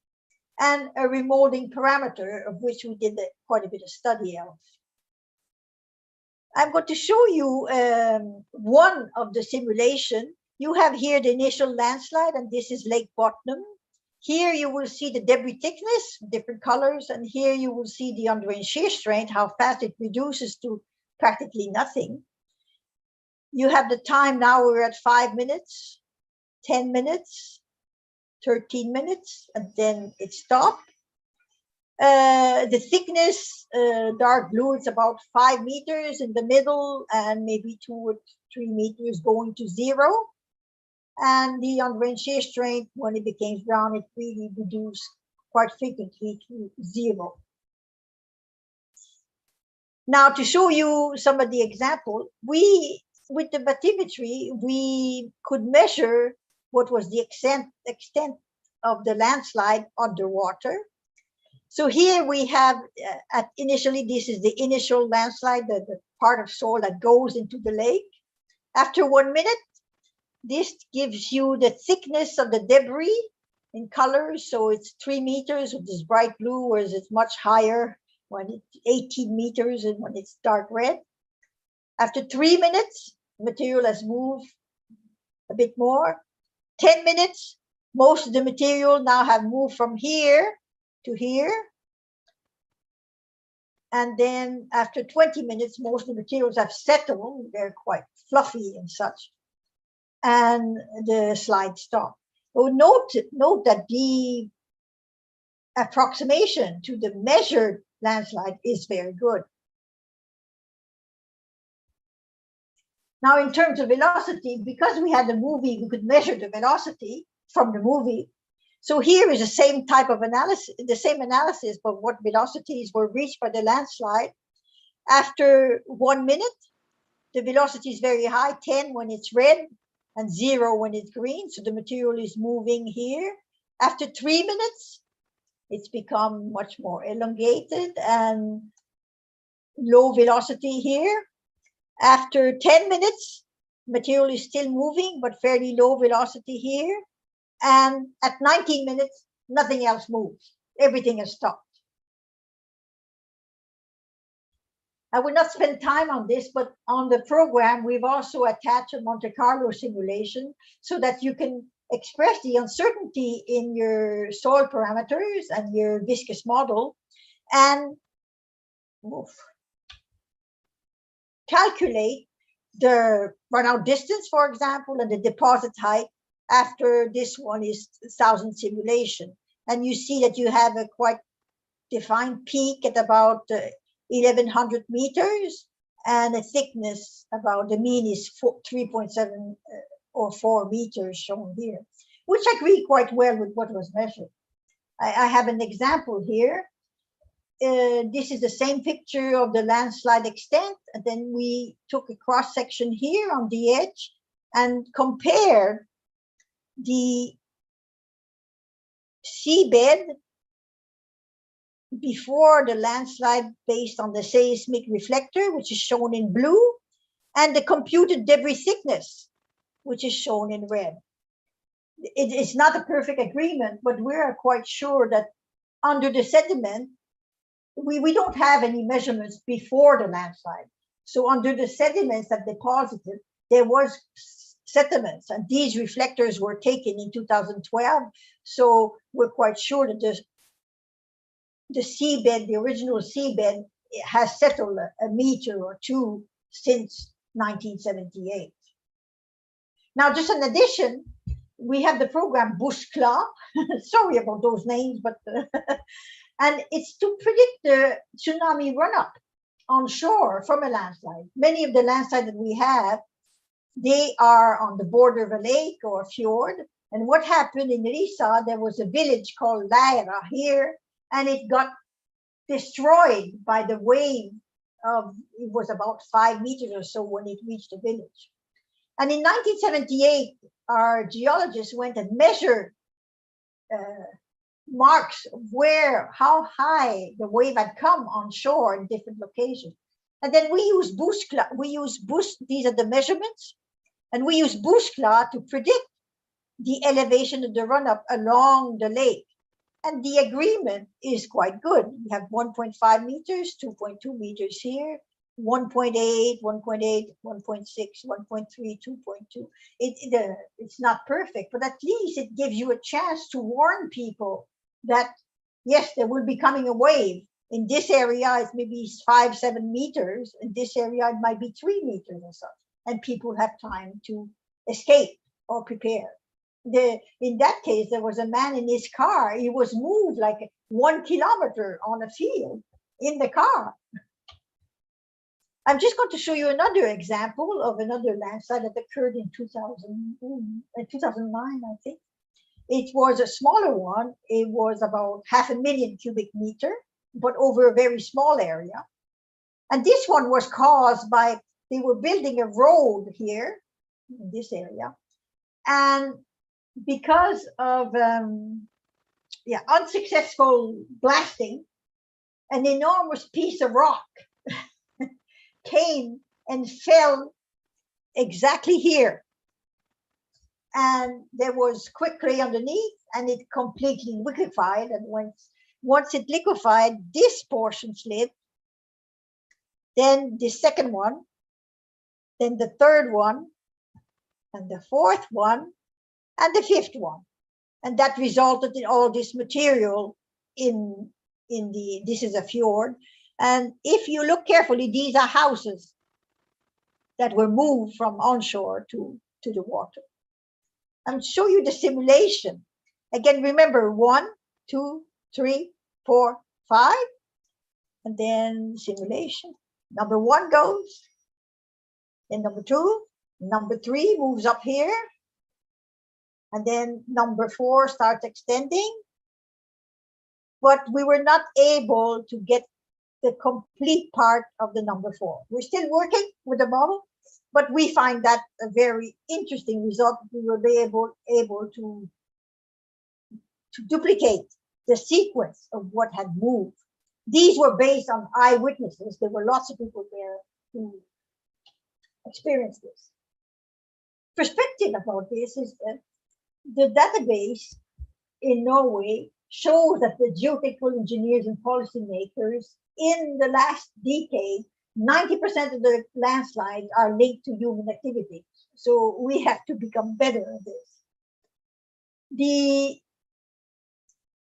and a remolding parameter, of which we did quite a bit of study of. I'm going to show you one of the simulation. You have here the initial landslide, and this is Lake Putnam. Here you will see the debris thickness, different colors, and here you will see the underlying shear strength, how fast it reduces to practically nothing. You have the time now, we're at 5 minutes, 10 minutes, 13 minutes, and then it stopped. The thickness, dark blue, it's about 5 meters in the middle and maybe 2 or 3 meters going to 0. And the underlying shear strength, when it became brown, it really reduced quite frequently to 0. Now, to show you some of the example, with the bathymetry, we could measure what was the extent of the landslide underwater. So here we have, initially, this is the initial landslide, the part of soil that goes into the lake. After 1 minute, this gives you the thickness of the debris in colors. So it's 3 meters with this bright blue, whereas it's much higher when it's 18 meters and when it's dark red. After 3 minutes, material has moved a bit more. 10 minutes, most of the material now have moved from here to here. And then after 20 minutes, most of the materials have settled. They're quite fluffy and such. and the slide stopped. Oh, note that the approximation to the measured landslide is very good. Now, in terms of velocity, because we had the movie, we could measure the velocity from the movie. So here is the same type of analysis, but what velocities were reached by the landslide. After 1 minute, the velocity is very high, 10 when it's red and 0 when it's green. So the material is moving here. After 3 minutes, it's become much more elongated and low velocity here. After 10 minutes, material is still moving, but fairly low velocity here. And at 19 minutes, nothing else moves. Everything has stopped. I will not spend time on this, but on the program, we've also attached a Monte Carlo simulation so that you can express the uncertainty in your soil parameters and your viscous model and calculate the runout distance, for example, and the deposit height after this one is 1,000 simulation. And you see that you have a quite defined peak at about 1,100 meters and a thickness about the mean is 3.7 or 4 meters shown here, which agree quite well with what was measured. I have an example here. This is the same picture of the landslide extent, and then we took a cross section here on the edge and compared the seabed before the landslide based on the seismic reflector, which is shown in blue, and the computed debris thickness, which is shown in red. It is not a perfect agreement, but we are quite sure that under the sediment, we don't have any measurements before the landslide. So under the sediments that deposited, there was sediments, and these reflectors were taken in 2012. So we're quite sure that the seabed, the original seabed, has settled a meter or two since 1978. Now, just in addition, we have the program Bushclaw. Sorry about those names, but and it's to predict the tsunami run-up on shore from a landslide. Many of the landslides that we have, they are on the border of a lake or a fjord. And what happened in Risa, there was a village called Laira here, and it got destroyed by the wave of, it was about 5 meters or so when it reached the village. And in 1978, our geologists went and measured marks of how high the wave had come on shore in different locations. And then we use these are the measurements, and we use Bushclaw to predict the elevation of the run-up along the lake. And the agreement is quite good. We have 1.5 meters, 2.2 meters here, 1.8, 1.8, 1.6, 1.3, 2.2. It's not perfect, but at least it gives you a chance to warn people that, yes, there will be coming a wave. In this area, it's maybe 5, 7 meters. In this area, it might be 3 meters or so. And people have time to escape or prepare. In that case, there was a man in his car. He was moved like 1 kilometer on a field in the car. I'm just going to show you another example of another landslide that occurred in 2009, I think. It was a smaller one. It was about 500,000 cubic meter, but over a very small area. And this one was caused by, they were building a road here in this area. And because of unsuccessful blasting, an enormous piece of rock came and fell exactly here. And there was quickly underneath, and it completely liquefied. And once it liquefied, this portion slid, then the second one, then the third one, and the fourth one, and the fifth one. And that resulted in all this material this is a fjord. And if you look carefully, these are houses that were moved from onshore to the water. and show you the simulation. Again, remember 1, 2, 3, 4, 5, and then simulation. Number 1 goes, then number 2, number 3 moves up here, and then number 4 starts extending. But we were not able to get the complete part of the number 4. We're still working with the model, but we find that a very interesting result. We will be able to duplicate the sequence of what had moved. These were based on eyewitnesses. There were lots of people there who experienced this. Perspective about this is that the database in Norway shows that the geotechnical engineers and policymakers in the last decade, 90% of the landslides are linked to human activity. So we have to become better at this. The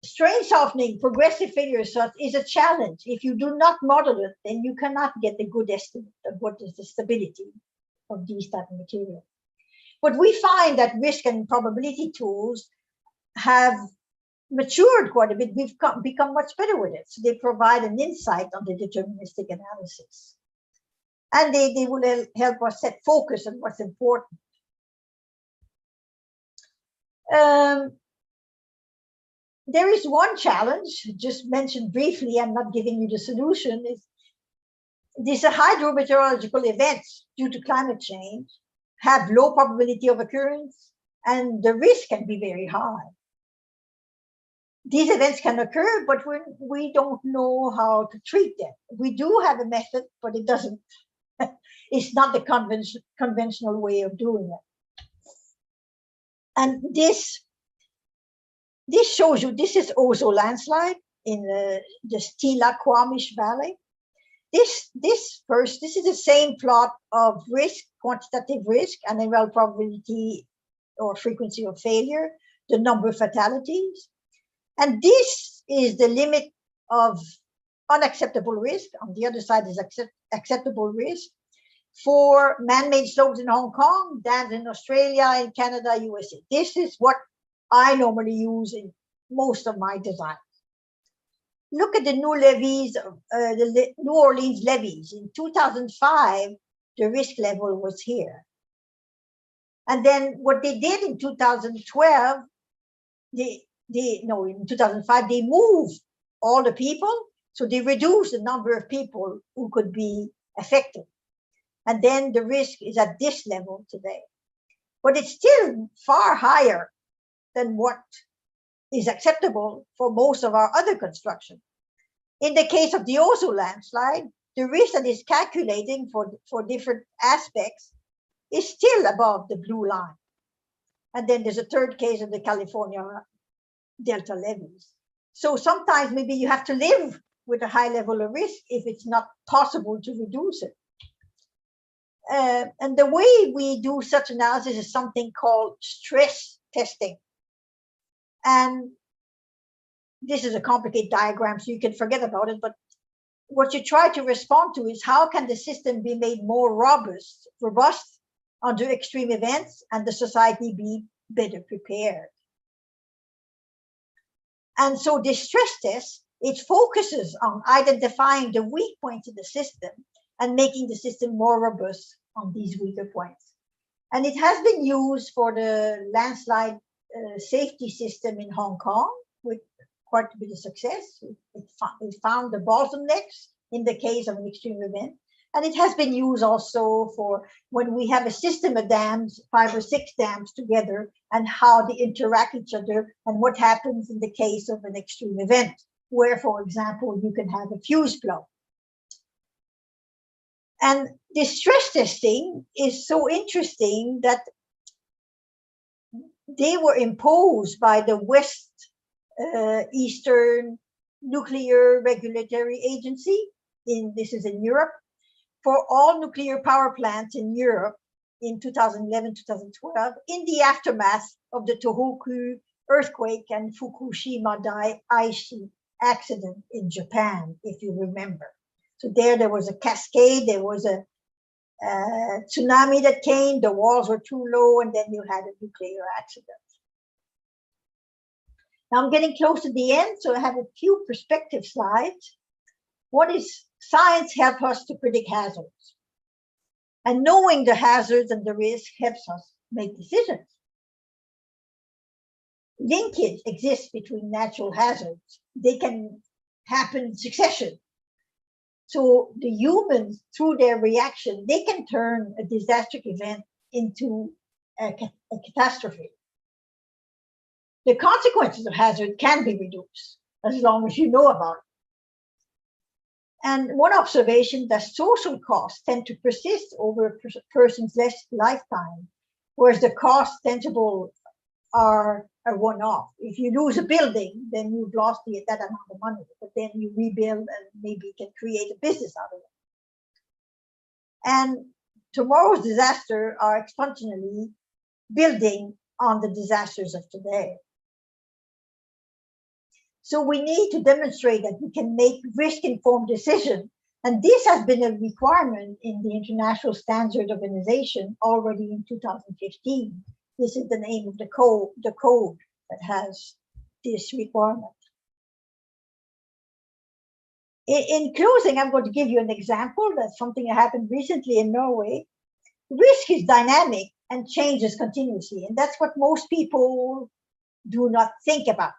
strain softening, progressive failure result is a challenge. If you do not model it, then you cannot get a good estimate of what is the stability of these type of material. But we find that risk and probability tools have matured quite a bit. We've become much better with it. So they provide an insight on the deterministic analysis. And they will help us set focus on what's important. There is one challenge, just mentioned briefly, I'm not giving you the solution, is these hydrometeorological events due to climate change have low probability of occurrence, and the risk can be very high. These events can occur, but we don't know how to treat them. We do have a method, but it doesn't, it's not the conventional way of doing it. And this shows you, this is also landslide in the Stila-Quamish Valley. This is the same plot of risk, quantitative risk, and then probability or frequency of failure, the number of fatalities. And this is the limit of unacceptable risk. On the other side is acceptable risk for man-made slopes in Hong Kong, dams in Australia, in Canada, USA. This is what I normally use in most of my designs. Look at the new levees, the New Orleans levees. In 2005, the risk level was here. And then what they did in 2012, in 2005, they moved all the people. So they reduced the number of people who could be affected. And then the risk is at this level today. But it's still far higher than what is acceptable for most of our other construction. In the case of the Oso landslide, the risk that is calculating for different aspects is still above the blue line. And then there's a third case of the California delta levees. So sometimes maybe you have to live with a high level of risk if it's not possible to reduce it. And the way we do such analysis is something called stress testing. And this is a complicated diagram, so you can forget about it. But what you try to respond to is how can the system be made more robust under extreme events and the society be better prepared. And so this stress test, it focuses on identifying the weak points in the system and making the system more robust on these weaker points. And it has been used for the landslide safety system in Hong Kong with quite a bit of success. It found the bottlenecks in the case of an extreme event. And it has been used also for when we have a system of dams, 5 or 6 dams together, and how they interact with each other and what happens in the case of an extreme event, where, for example, you can have a fuse blow. And this stress testing is so interesting that they were imposed by the West Eastern Nuclear Regulatory Agency. This is in Europe, for all nuclear power plants in Europe in 2011, 2012, in the aftermath of the Tohoku earthquake and Fukushima Daiichi accident in Japan, if you remember. So there was a cascade, there was a tsunami that came, the walls were too low, and then you had a nuclear accident. Now I'm getting close to the end, so I have a few perspective slides. What is science helps us to predict hazards? And knowing the hazards and the risk helps us make decisions. Linkage exists between natural hazards. They can happen in succession. So the humans, through their reaction, they can turn a disastrous event into a catastrophe. The consequences of hazard can be reduced as long as you know about it. And one observation that social costs tend to persist over a person's lifetime, whereas the costs tangible are a one-off. If you lose a building, then you've lost that amount of money, but then you rebuild and maybe can create a business out of it. And tomorrow's disasters are exponentially building on the disasters of today. So we need to demonstrate that we can make risk-informed decisions. And this has been a requirement in the International Standard Organization already in 2015. This is the name of the code that has this requirement. In closing, I'm going to give you an example. That's something that happened recently in Norway. Risk is dynamic and changes continuously. And that's what most people do not think about.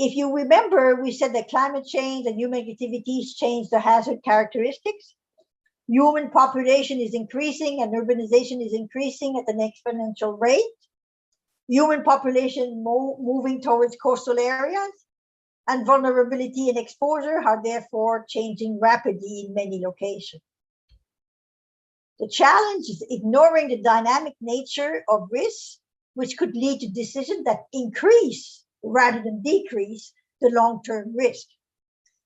If you remember, we said that climate change and human activities change the hazard characteristics. Human population is increasing and urbanization is increasing at an exponential rate. Human population moving towards coastal areas, and vulnerability and exposure are therefore changing rapidly in many locations. The challenge is ignoring the dynamic nature of risk, which could lead to decisions that increase rather than decrease the long-term risk.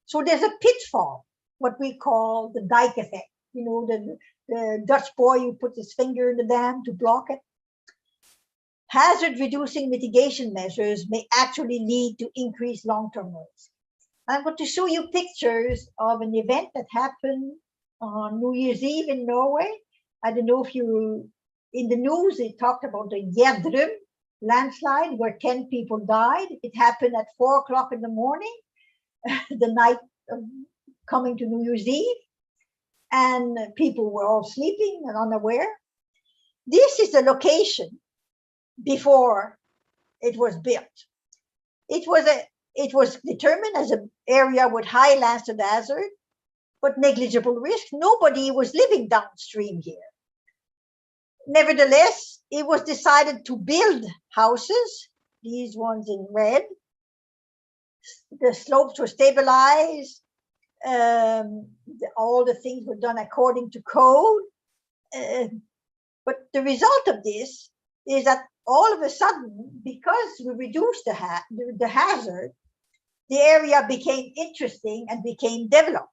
So there's a pitfall, what we call the dike effect. You know, the Dutch boy who put his finger in the dam to block it. Hazard reducing mitigation measures may actually lead to increased long-term risk. I'm going to show you pictures of an event that happened on New Year's Eve in Norway. I don't know if you, in the news, they talked about the Gjerdrum landslide where 10 people died. It happened at 4 o'clock in the morning, the night coming to New Year's Eve. And people were all sleeping and unaware. This is the location before it was built. It was determined as an area with high landslide hazard, but negligible risk. Nobody was living downstream here. Nevertheless, it was decided to build houses, these ones in red. The slopes were stabilized. All the things were done according to code. But the result of this is that all of a sudden, because we reduced the hazard, the area became interesting and became developed.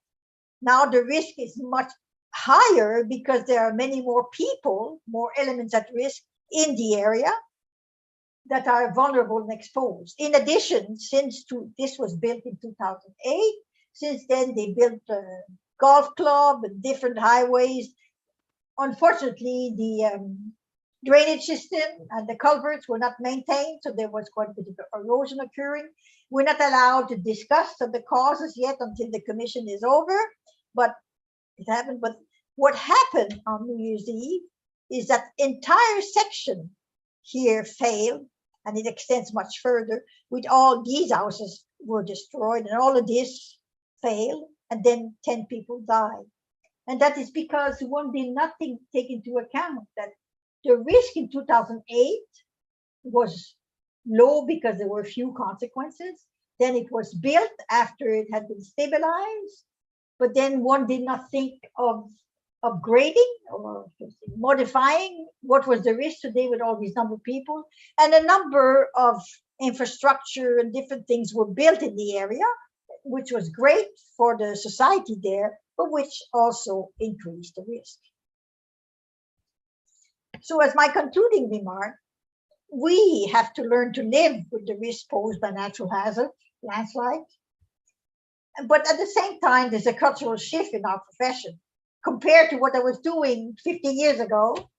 Now the risk is much higher because there are many more people, more elements at risk in the area that are vulnerable and exposed. In addition, since this was built in 2008, since then they built a golf club and different highways. Unfortunately, the drainage system and the culverts were not maintained, so there was quite a bit of erosion occurring. We're not allowed to discuss the causes yet until the commission is over, but it happened. But what happened on New Year's Eve is that entire section here failed, and it extends much further, with all these houses were destroyed and all of this failed, and then 10 people died. And that is because one did not take into account that the risk in 2008 was low because there were few consequences. Then it was built after it had been stabilized, but then one did not think of upgrading or modifying what was the risk today with all these number of people. And a number of infrastructure and different things were built in the area, which was great for the society there, but which also increased the risk. So as my concluding remark, we have to learn to live with the risk posed by natural hazards, landslides. But at the same time, there's a cultural shift in our profession. compared to what I was doing 15 years ago,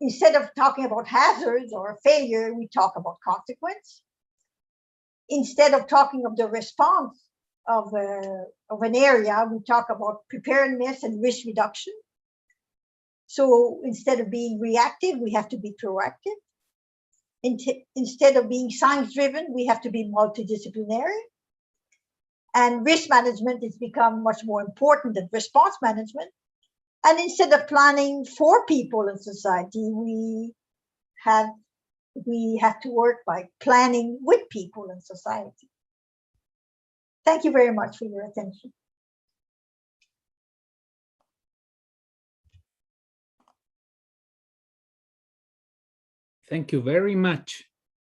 instead of talking about hazards or failure, we talk about consequence. Instead of talking of the response of an area, we talk about preparedness and risk reduction. So instead of being reactive, we have to be proactive. Instead of being science-driven, we have to be multidisciplinary. And risk management has become much more important than response management. And instead of planning for people in society, we have to work by planning with people in society. Thank you very much for your attention. Thank you very much,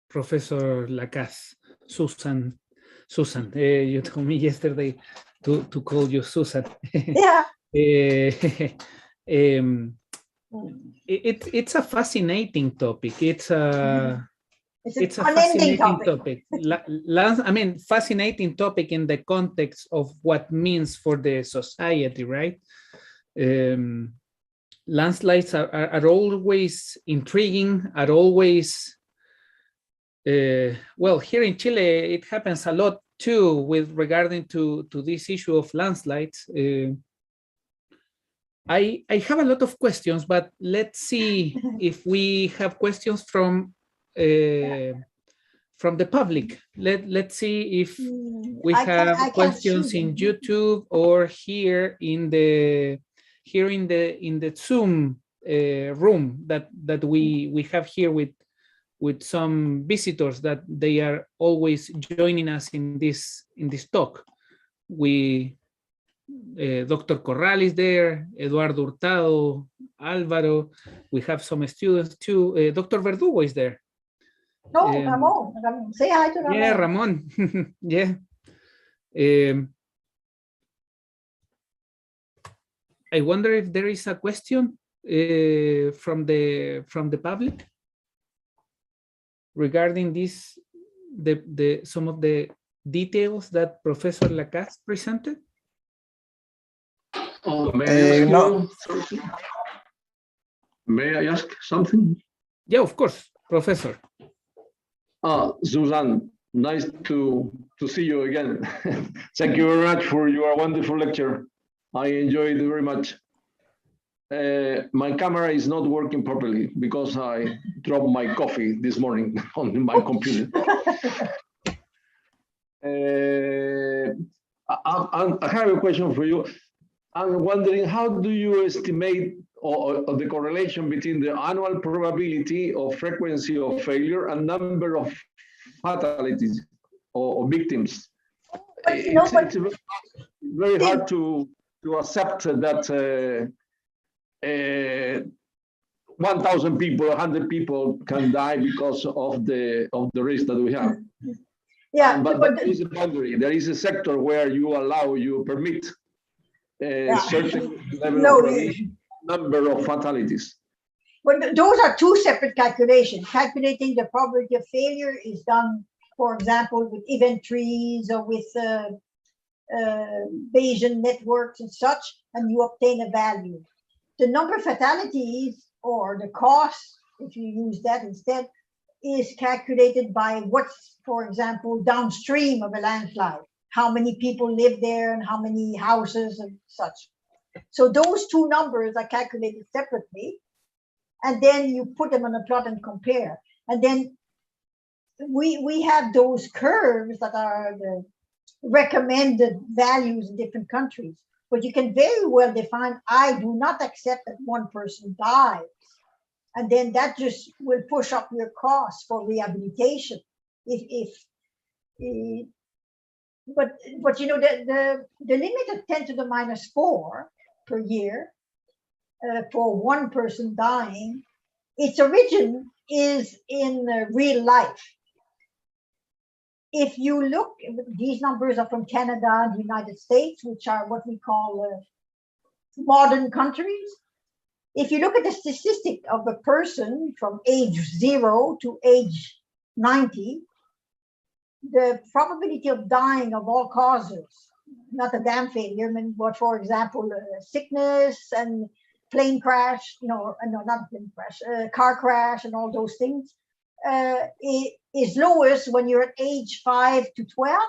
Professor Lacasse. Susan, you told me yesterday to call you Susan. Yeah. It's a fascinating topic. It's a fascinating topic. I mean, fascinating topic in the context of what means for the society, right? Landslides are always intriguing, are always, well, here in Chile, it happens a lot too with regarding to this issue of landslides. I have a lot of questions, but let's see if we have questions from the public. Let's see if we have questions in YouTube or here in the Zoom room that we have here with some visitors that they are always joining us in this talk. Dr. Corral is there, Eduardo Hurtado, Álvaro. We have some students too. Dr. Verdugo is there. No, Ramon. Say hi to Ramon. Yeah, Ramon. Yeah. I wonder if there is a question from the public regarding this, some of the details that Professor Lacasse presented. May I ask something? Yeah, of course, Professor. Suzanne, nice to see you again. Thank you very much for your wonderful lecture. I enjoyed it very much. My camera is not working properly because I dropped my coffee this morning on my computer. I have a question for you. I'm wondering, how do you estimate the correlation between the annual probability of frequency of failure and number of fatalities or victims? It's very hard to accept that 1,000 people, 100 people can die because of the risk that we have. Yeah, but there is a boundary. There is a sector where you permit certain level of number of fatalities. But those are two separate calculations. Calculating the probability of failure is done, for example, with event trees or with Bayesian networks and such, and you obtain a value. The number of fatalities or the cost, if you use that instead, is calculated by what's, for example, downstream of a landslide. How many people live there and how many houses and such. So those two numbers are calculated separately, and then you put them on a plot and compare. And then we have those curves that are the recommended values in different countries. But you can very well define, I do not accept that one person dies. And then that just will push up your costs for rehabilitation. But you know, the limit of 10 to the minus 4 per year for one person dying, its origin is in real life. If you look, these numbers are from Canada and the United States, which are what we call modern countries. If you look at the statistic of a person from age 0 to age 90, the probability of dying of all causes not a dam failure, but for example, sickness and plane crash, no, not plane crash, car crash and all those things, it is lowest when you're at age 5 to 12,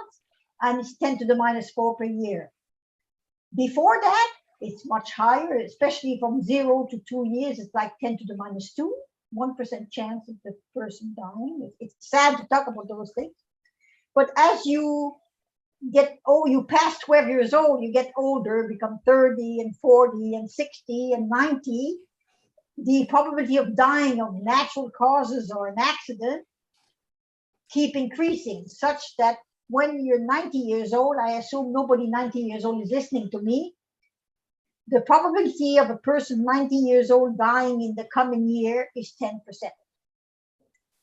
and it's 10 to the minus 4 per year. Before that, it's much higher, especially from 0 to 2 years, it's like 10 to the minus 2, 1% chance of the person dying. It's sad to talk about those things. But as you you pass 12 years old, you get older, become 30 and 40 and 60 and 90, the probability of dying of natural causes or an accident keep increasing, such that when you're 90 years old, I assume nobody 90 years old is listening to me, the probability of a person 90 years old dying in the coming year is 10%.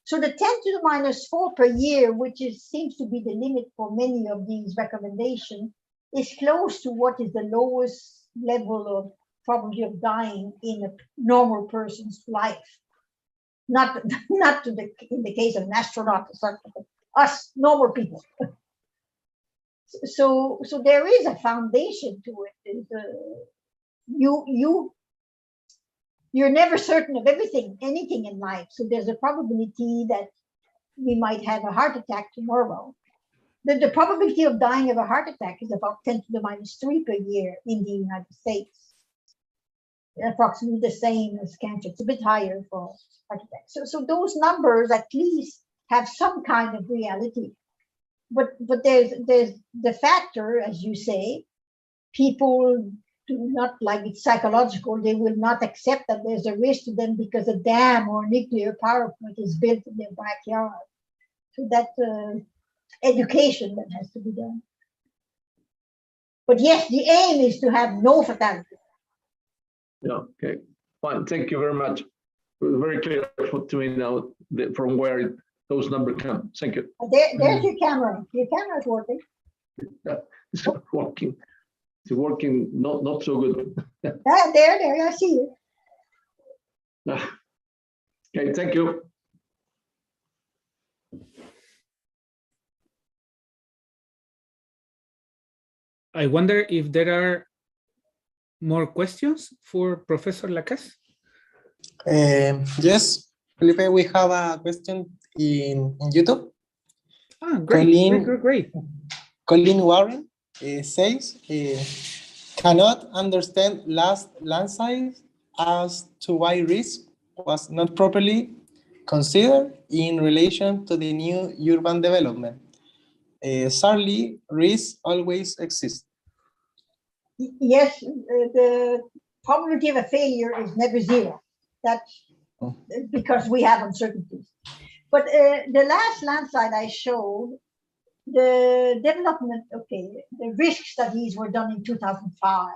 So the 10 to the minus 4 per year, which seems to be the limit for many of these recommendations, is close to what is the lowest level of probability of dying in a normal person's life. Not in the case of an astronaut, us normal people. So there is a foundation to it. You're never certain of anything in life. So there's a probability that we might have a heart attack tomorrow. The probability of dying of a heart attack is about 10 to the minus 3 per year in the United States. Approximately the same as cancer. It's a bit higher for heart attacks. So those numbers at least have some kind of reality. But there's the factor, as you say, people do not, like it's psychological, they will not accept that there's a risk to them because a dam or a nuclear power plant is built in their backyard. So that's education that has to be done. But yes, the aim is to have no fatalities. Yeah, okay, fine. Thank you very much. It was very clear to me now from where those numbers come. Thank you. There's your camera. Your camera is working. It's working. It's working not so good. There, I see you. Okay, thank you. I wonder if there are more questions for Professor Lacasse? Yes, Felipe, we have a question in YouTube. Ah, great, great. Colleen Warren says, cannot understand last landslide as to why risk was not properly considered in relation to the new urban development. Sadly, risk always exists. Yes, the probability of a failure is never zero. That's because we have uncertainties. But the last landslide I showed, the development, okay, the risk studies were done in 2005.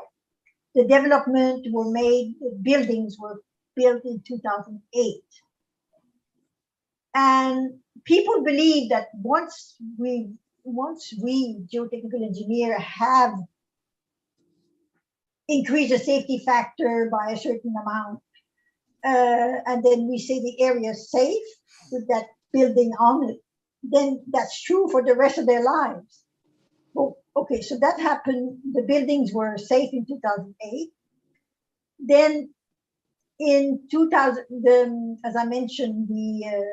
The development were made, the buildings were built in 2008. And people believe that once we geotechnical engineers have increased the safety factor by a certain amount, and then we say the area is safe with that building on it, then that's true for the rest of their lives. Well, okay, so that happened. The buildings were safe in 2008. Then in 2000, as I mentioned, the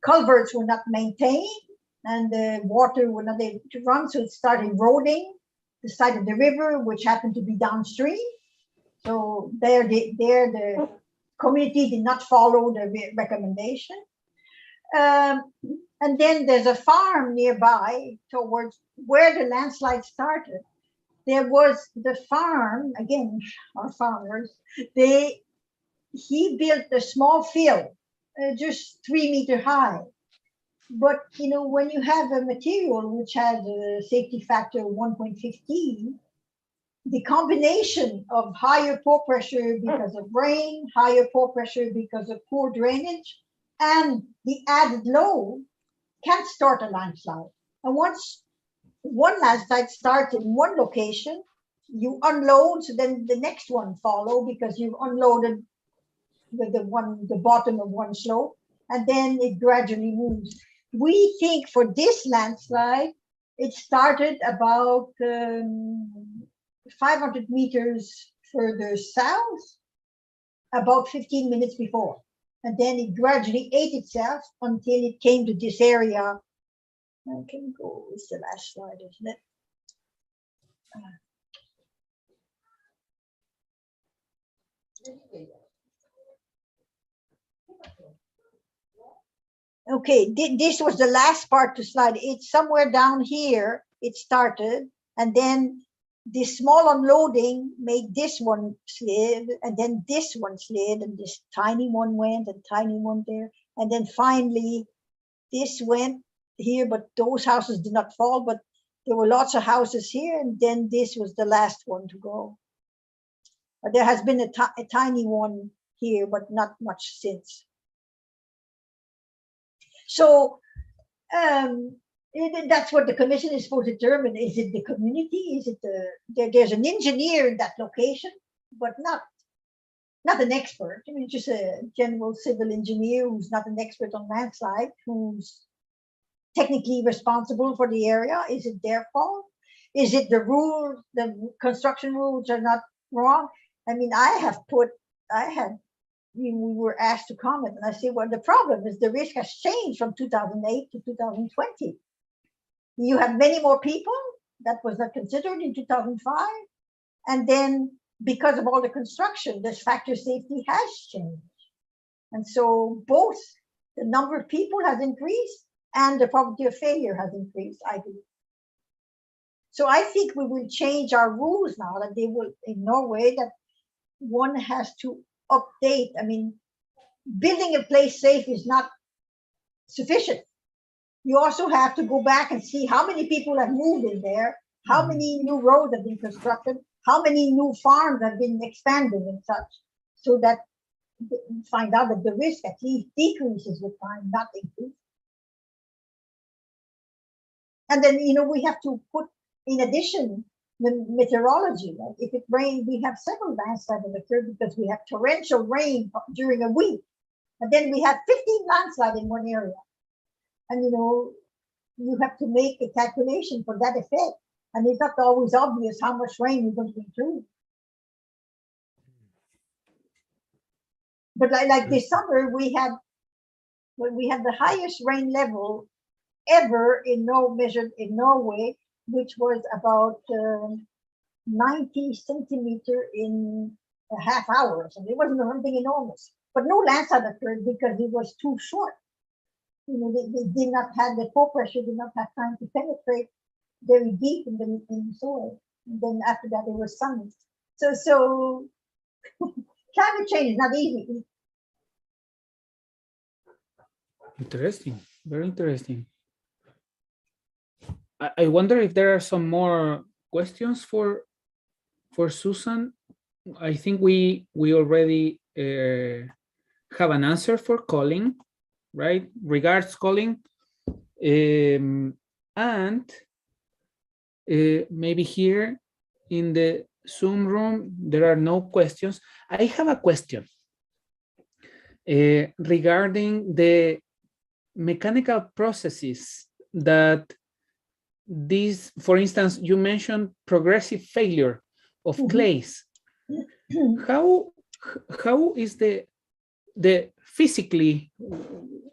culverts were not maintained and the water were not able to run, so it started eroding the side of the river, which happened to be downstream. So there the community did not follow the recommendation. And then there's a farm nearby towards where the landslide started. There was the farm, again, our farmers, he built a small field, just 3 meters high. But, you know, when you have a material which has a safety factor of 1.15, the combination of higher pore pressure because of rain, higher pore pressure because of poor drainage, and the added load can start a landslide. And once one landslide starts in one location, you unload, so then the next one follow because you've unloaded the bottom of one slope, and then it gradually moves. We think for this landslide, It started about 500 meters further south, about 15 minutes before. And then it gradually ate itself until it came to this area. I can go, it's the last slide, isn't it? Okay, this was the last part to slide. It's somewhere down here, it started, and then this small unloading made this one slid, and then this one slid, and this tiny one went, and tiny one there, and then finally this went here, but those houses did not fall, but there were lots of houses here, and then this was the last one to go. There has been a tiny one here, but not much since. So that's what the commission is supposed to determine. Is it the community? Is it there's an engineer in that location, but not an expert. I mean, just a general civil engineer who's not an expert on landslide, who's technically responsible for the area. Is it their fault? Is it the rules, the construction rules are not wrong? I mean, we were asked to comment, and I say, well, the problem is the risk has changed from 2008 to 2020. You have many more people that was not considered in 2005. And then because of all the construction, this factor safety has changed. And so both the number of people has increased and the probability of failure has increased, I believe. So I think we will change our rules now, that they will, in Norway, that one has to update. I mean, building a place safe is not sufficient. You also have to go back and see how many people have moved in there, how many new roads have been constructed, how many new farms have been expanded and such, so that you find out that the risk at least decreases with time, not increases. And then, you know, we have to put, in addition, the meteorology. Like if it rains, we have several landslides that occur because we have torrential rain during a week. And then we have 15 landslides in one area. And, you know, you have to make a calculation for that effect. And it's not always obvious how much rain you're going to include. But like this summer, we had the highest rain level ever measured in Norway, which was about 90 centimeters in a half hour. So it wasn't something enormous. But no landslide occurred because it was too short. You know, they did not have the pore pressure, did not have time to penetrate very deep in the soil. And then after that, it was sunny. So climate change is not easy. Interesting, very interesting. I wonder if there are some more questions for Susan. I think we already have an answer for Colin, right? Regards, Colin. And maybe here in the Zoom room, there are no questions. I have a question regarding the mechanical processes that these, for instance, you mentioned progressive failure of clays. How is the physically,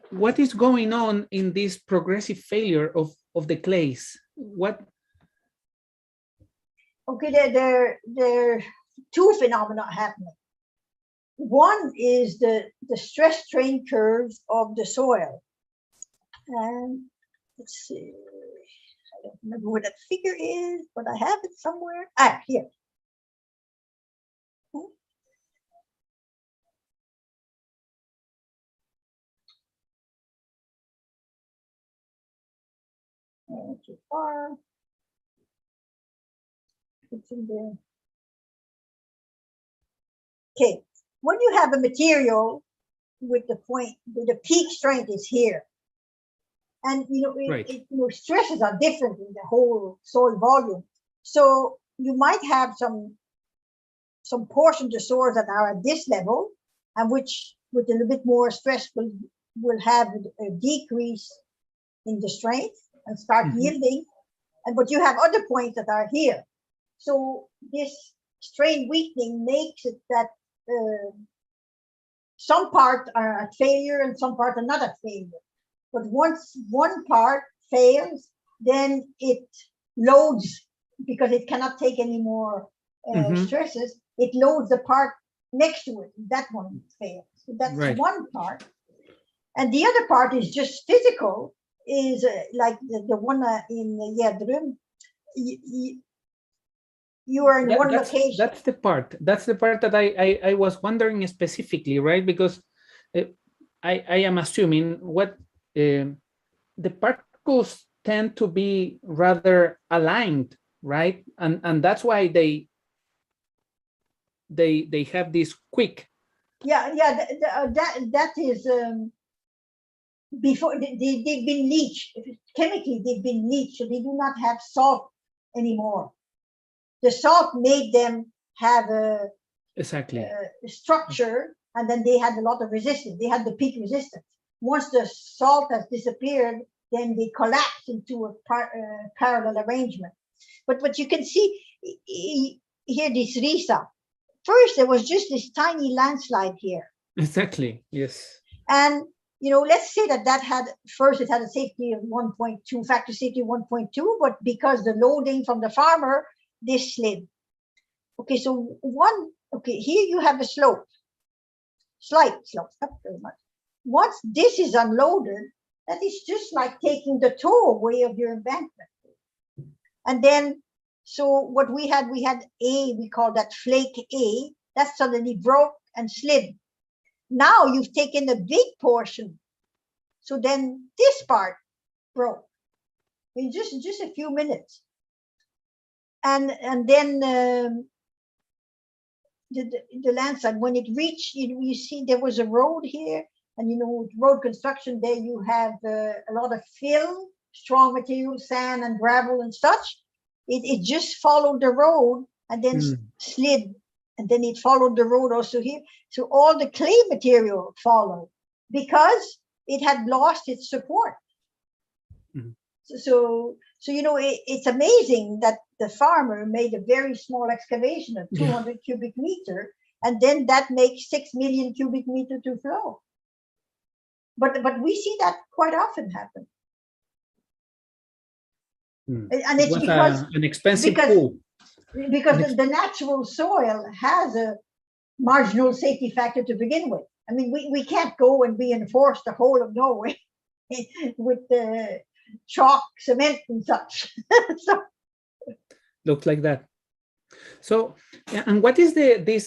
what is going on in this progressive failure of the clays? What? Okay, there are two phenomena happening. One is the stress strain curves of the soil. And let's see, I don't remember where that figure is, but I have it somewhere. Ah, here. Too far. It's in there. Okay, when you have a material with the peak strength is here, and you know, stresses are different in the whole soil volume. So you might have some portions of soils that are at this level, and which with a little bit more stress will have a decrease in the strength and start yielding. but you have other points that are here. So this strain weakening makes it that some parts are at failure and some parts are not at failure. But once one part fails, then it loads, because it cannot take any more stresses. It loads the part next to it. That one fails. So that's one part. And the other part is just physical, is like the one in Gjerdrum. You are in one location. That's the part that I was wondering specifically, right? Because I am assuming what the particles tend to be rather aligned, right? And that's why they have this quick. Yeah, that is before they've been leached. Chemically, they've been leached, so they do not have salt anymore. The salt made them have a structure, and then they had a lot of resistance. They had the peak resistance. Once the salt has disappeared, then they collapse into a parallel arrangement. But you can see here this Risa. First, there was just this tiny landslide here. Exactly, yes. And, let's say that had, first it had a safety of 1.2, factor safety 1.2, but because the loading from the farmer, this slid. Okay, so here you have a slope, slight slope, not very much. Once this is unloaded, that is just like taking the toe away of your embankment. And then, so what we had A, we call that flake A, that suddenly broke and slid. Now you've taken a big portion. So then this part broke in just a few minutes. And then the landslide, when it reached, you see there was a road here, and with road construction there you have a lot of fill, strong material, sand and gravel and such. It just followed the road and then slid, and then it followed the road also here. So all the clay material followed because it had lost its support. So it's amazing that the farmer made a very small excavation of 200 cubic meter, and then that makes 6 million cubic meter to flow. But we see that quite often happen. And it's because an expensive pool. Because the natural soil has a marginal safety factor to begin with. I mean, we can't go and reinforce the whole of Norway with the chalk, cement, and such. So, looks like that. So, and what is the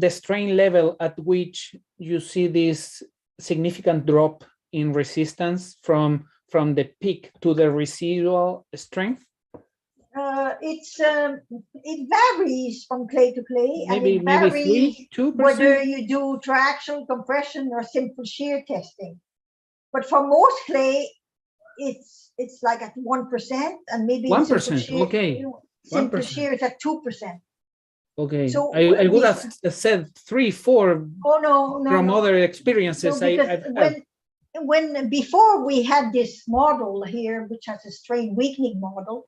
strain level at which you see this significant drop in resistance from the peak to the residual strength? It varies from clay to clay, maybe, and it varies 2%? Whether you do triaxial compression or simple shear testing. But for most clay, it's like at 1%, and maybe 1%. Shear, okay. Simple shear is at 2%. Okay. So I would have said 3-4. Oh no, from other experiences. No, when before we had this model here, which has a strain weakening model,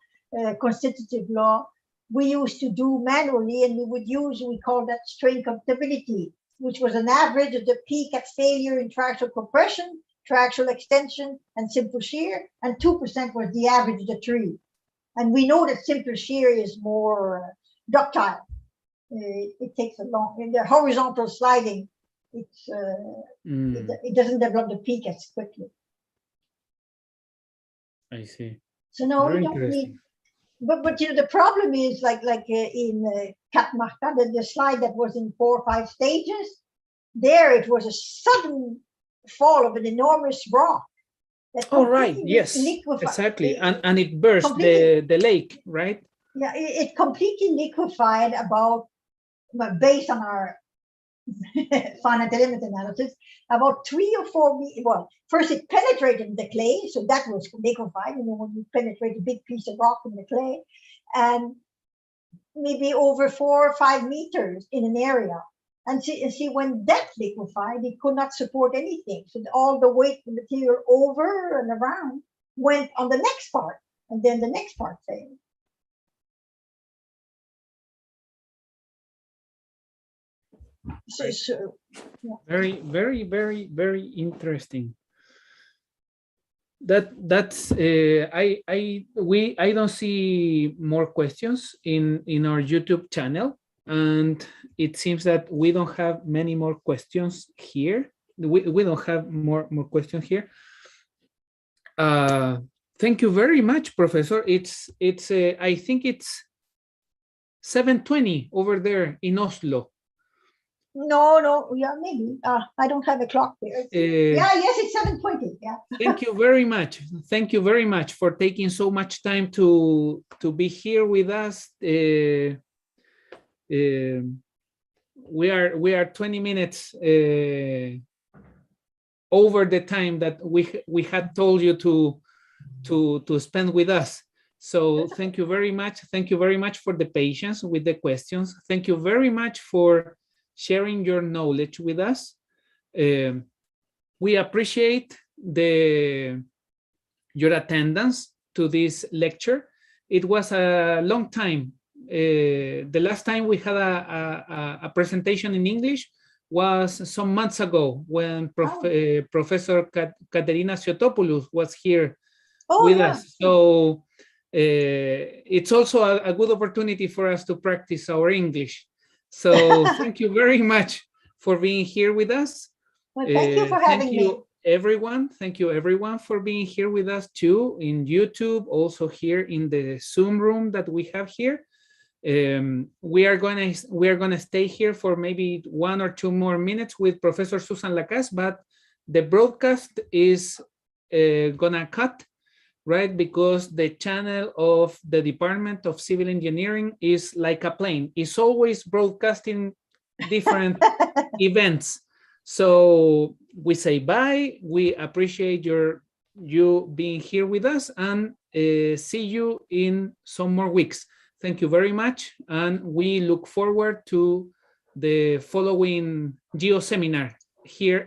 constitutive law, we used to do manually, and we call that strain compatibility, which was an average of the peak at failure in triaxial compression, triaxial extension, and simple shear, and 2% was the average of the three. And we know that simple shear is more ductile. It takes a long, in the horizontal sliding, it doesn't develop the peak as quickly. I see. So no, we don't need. But the problem is like in Katmarka, the slide that was in 4 or 5 stages. There, it was a sudden fall of an enormous rock. Oh right, yes, liquefied. Exactly, and it burst the lake, right? Yeah, it completely liquefied about, based on our finite element analysis, about 3 or 4 meters. Well, first it penetrated the clay, so that was liquefied. When you penetrate a big piece of rock in the clay, and maybe over 4 or 5 meters in an area. And see, when that liquefied, it could not support anything. So all the weight of the material over and around went on the next part. and then the next part failed. So, yeah. Very, very, very, very interesting. That's I don't see more questions in our YouTube channel, and it seems that we don't have many more questions here. We don't have more questions here. Thank you very much, Professor. It's I think it's 7:20 over there in Oslo. No, yeah, maybe. I don't have a clock there. Yeah, yes, it's 7:20. Yeah. Thank you very much. Thank you very much for taking so much time to be here with us. We are 20 minutes over the time that we had told you to spend with us. So thank you very much. Thank you very much for the patience with the questions. Thank you very much for sharing your knowledge with us. We appreciate your attendance to this lecture. It was a long time. The last time we had a presentation in English was some months ago when Professor Katerina Siotopoulos was here with us. So it's also a good opportunity for us to practice our English. So thank you very much for being here with us. Well, thank you for having me. Everyone. Thank you everyone for being here with us too in YouTube, also here in the Zoom room that we have here. We are gonna stay here for maybe 1 or 2 more minutes with Professor Suzanne Lacasse, but the broadcast is gonna cut, right? Because the channel of the Department of Civil Engineering is like a plane. It's always broadcasting different events. So we say bye. We appreciate you being here with us, and see you in some more weeks. Thank you very much. And we look forward to the following Geo seminar here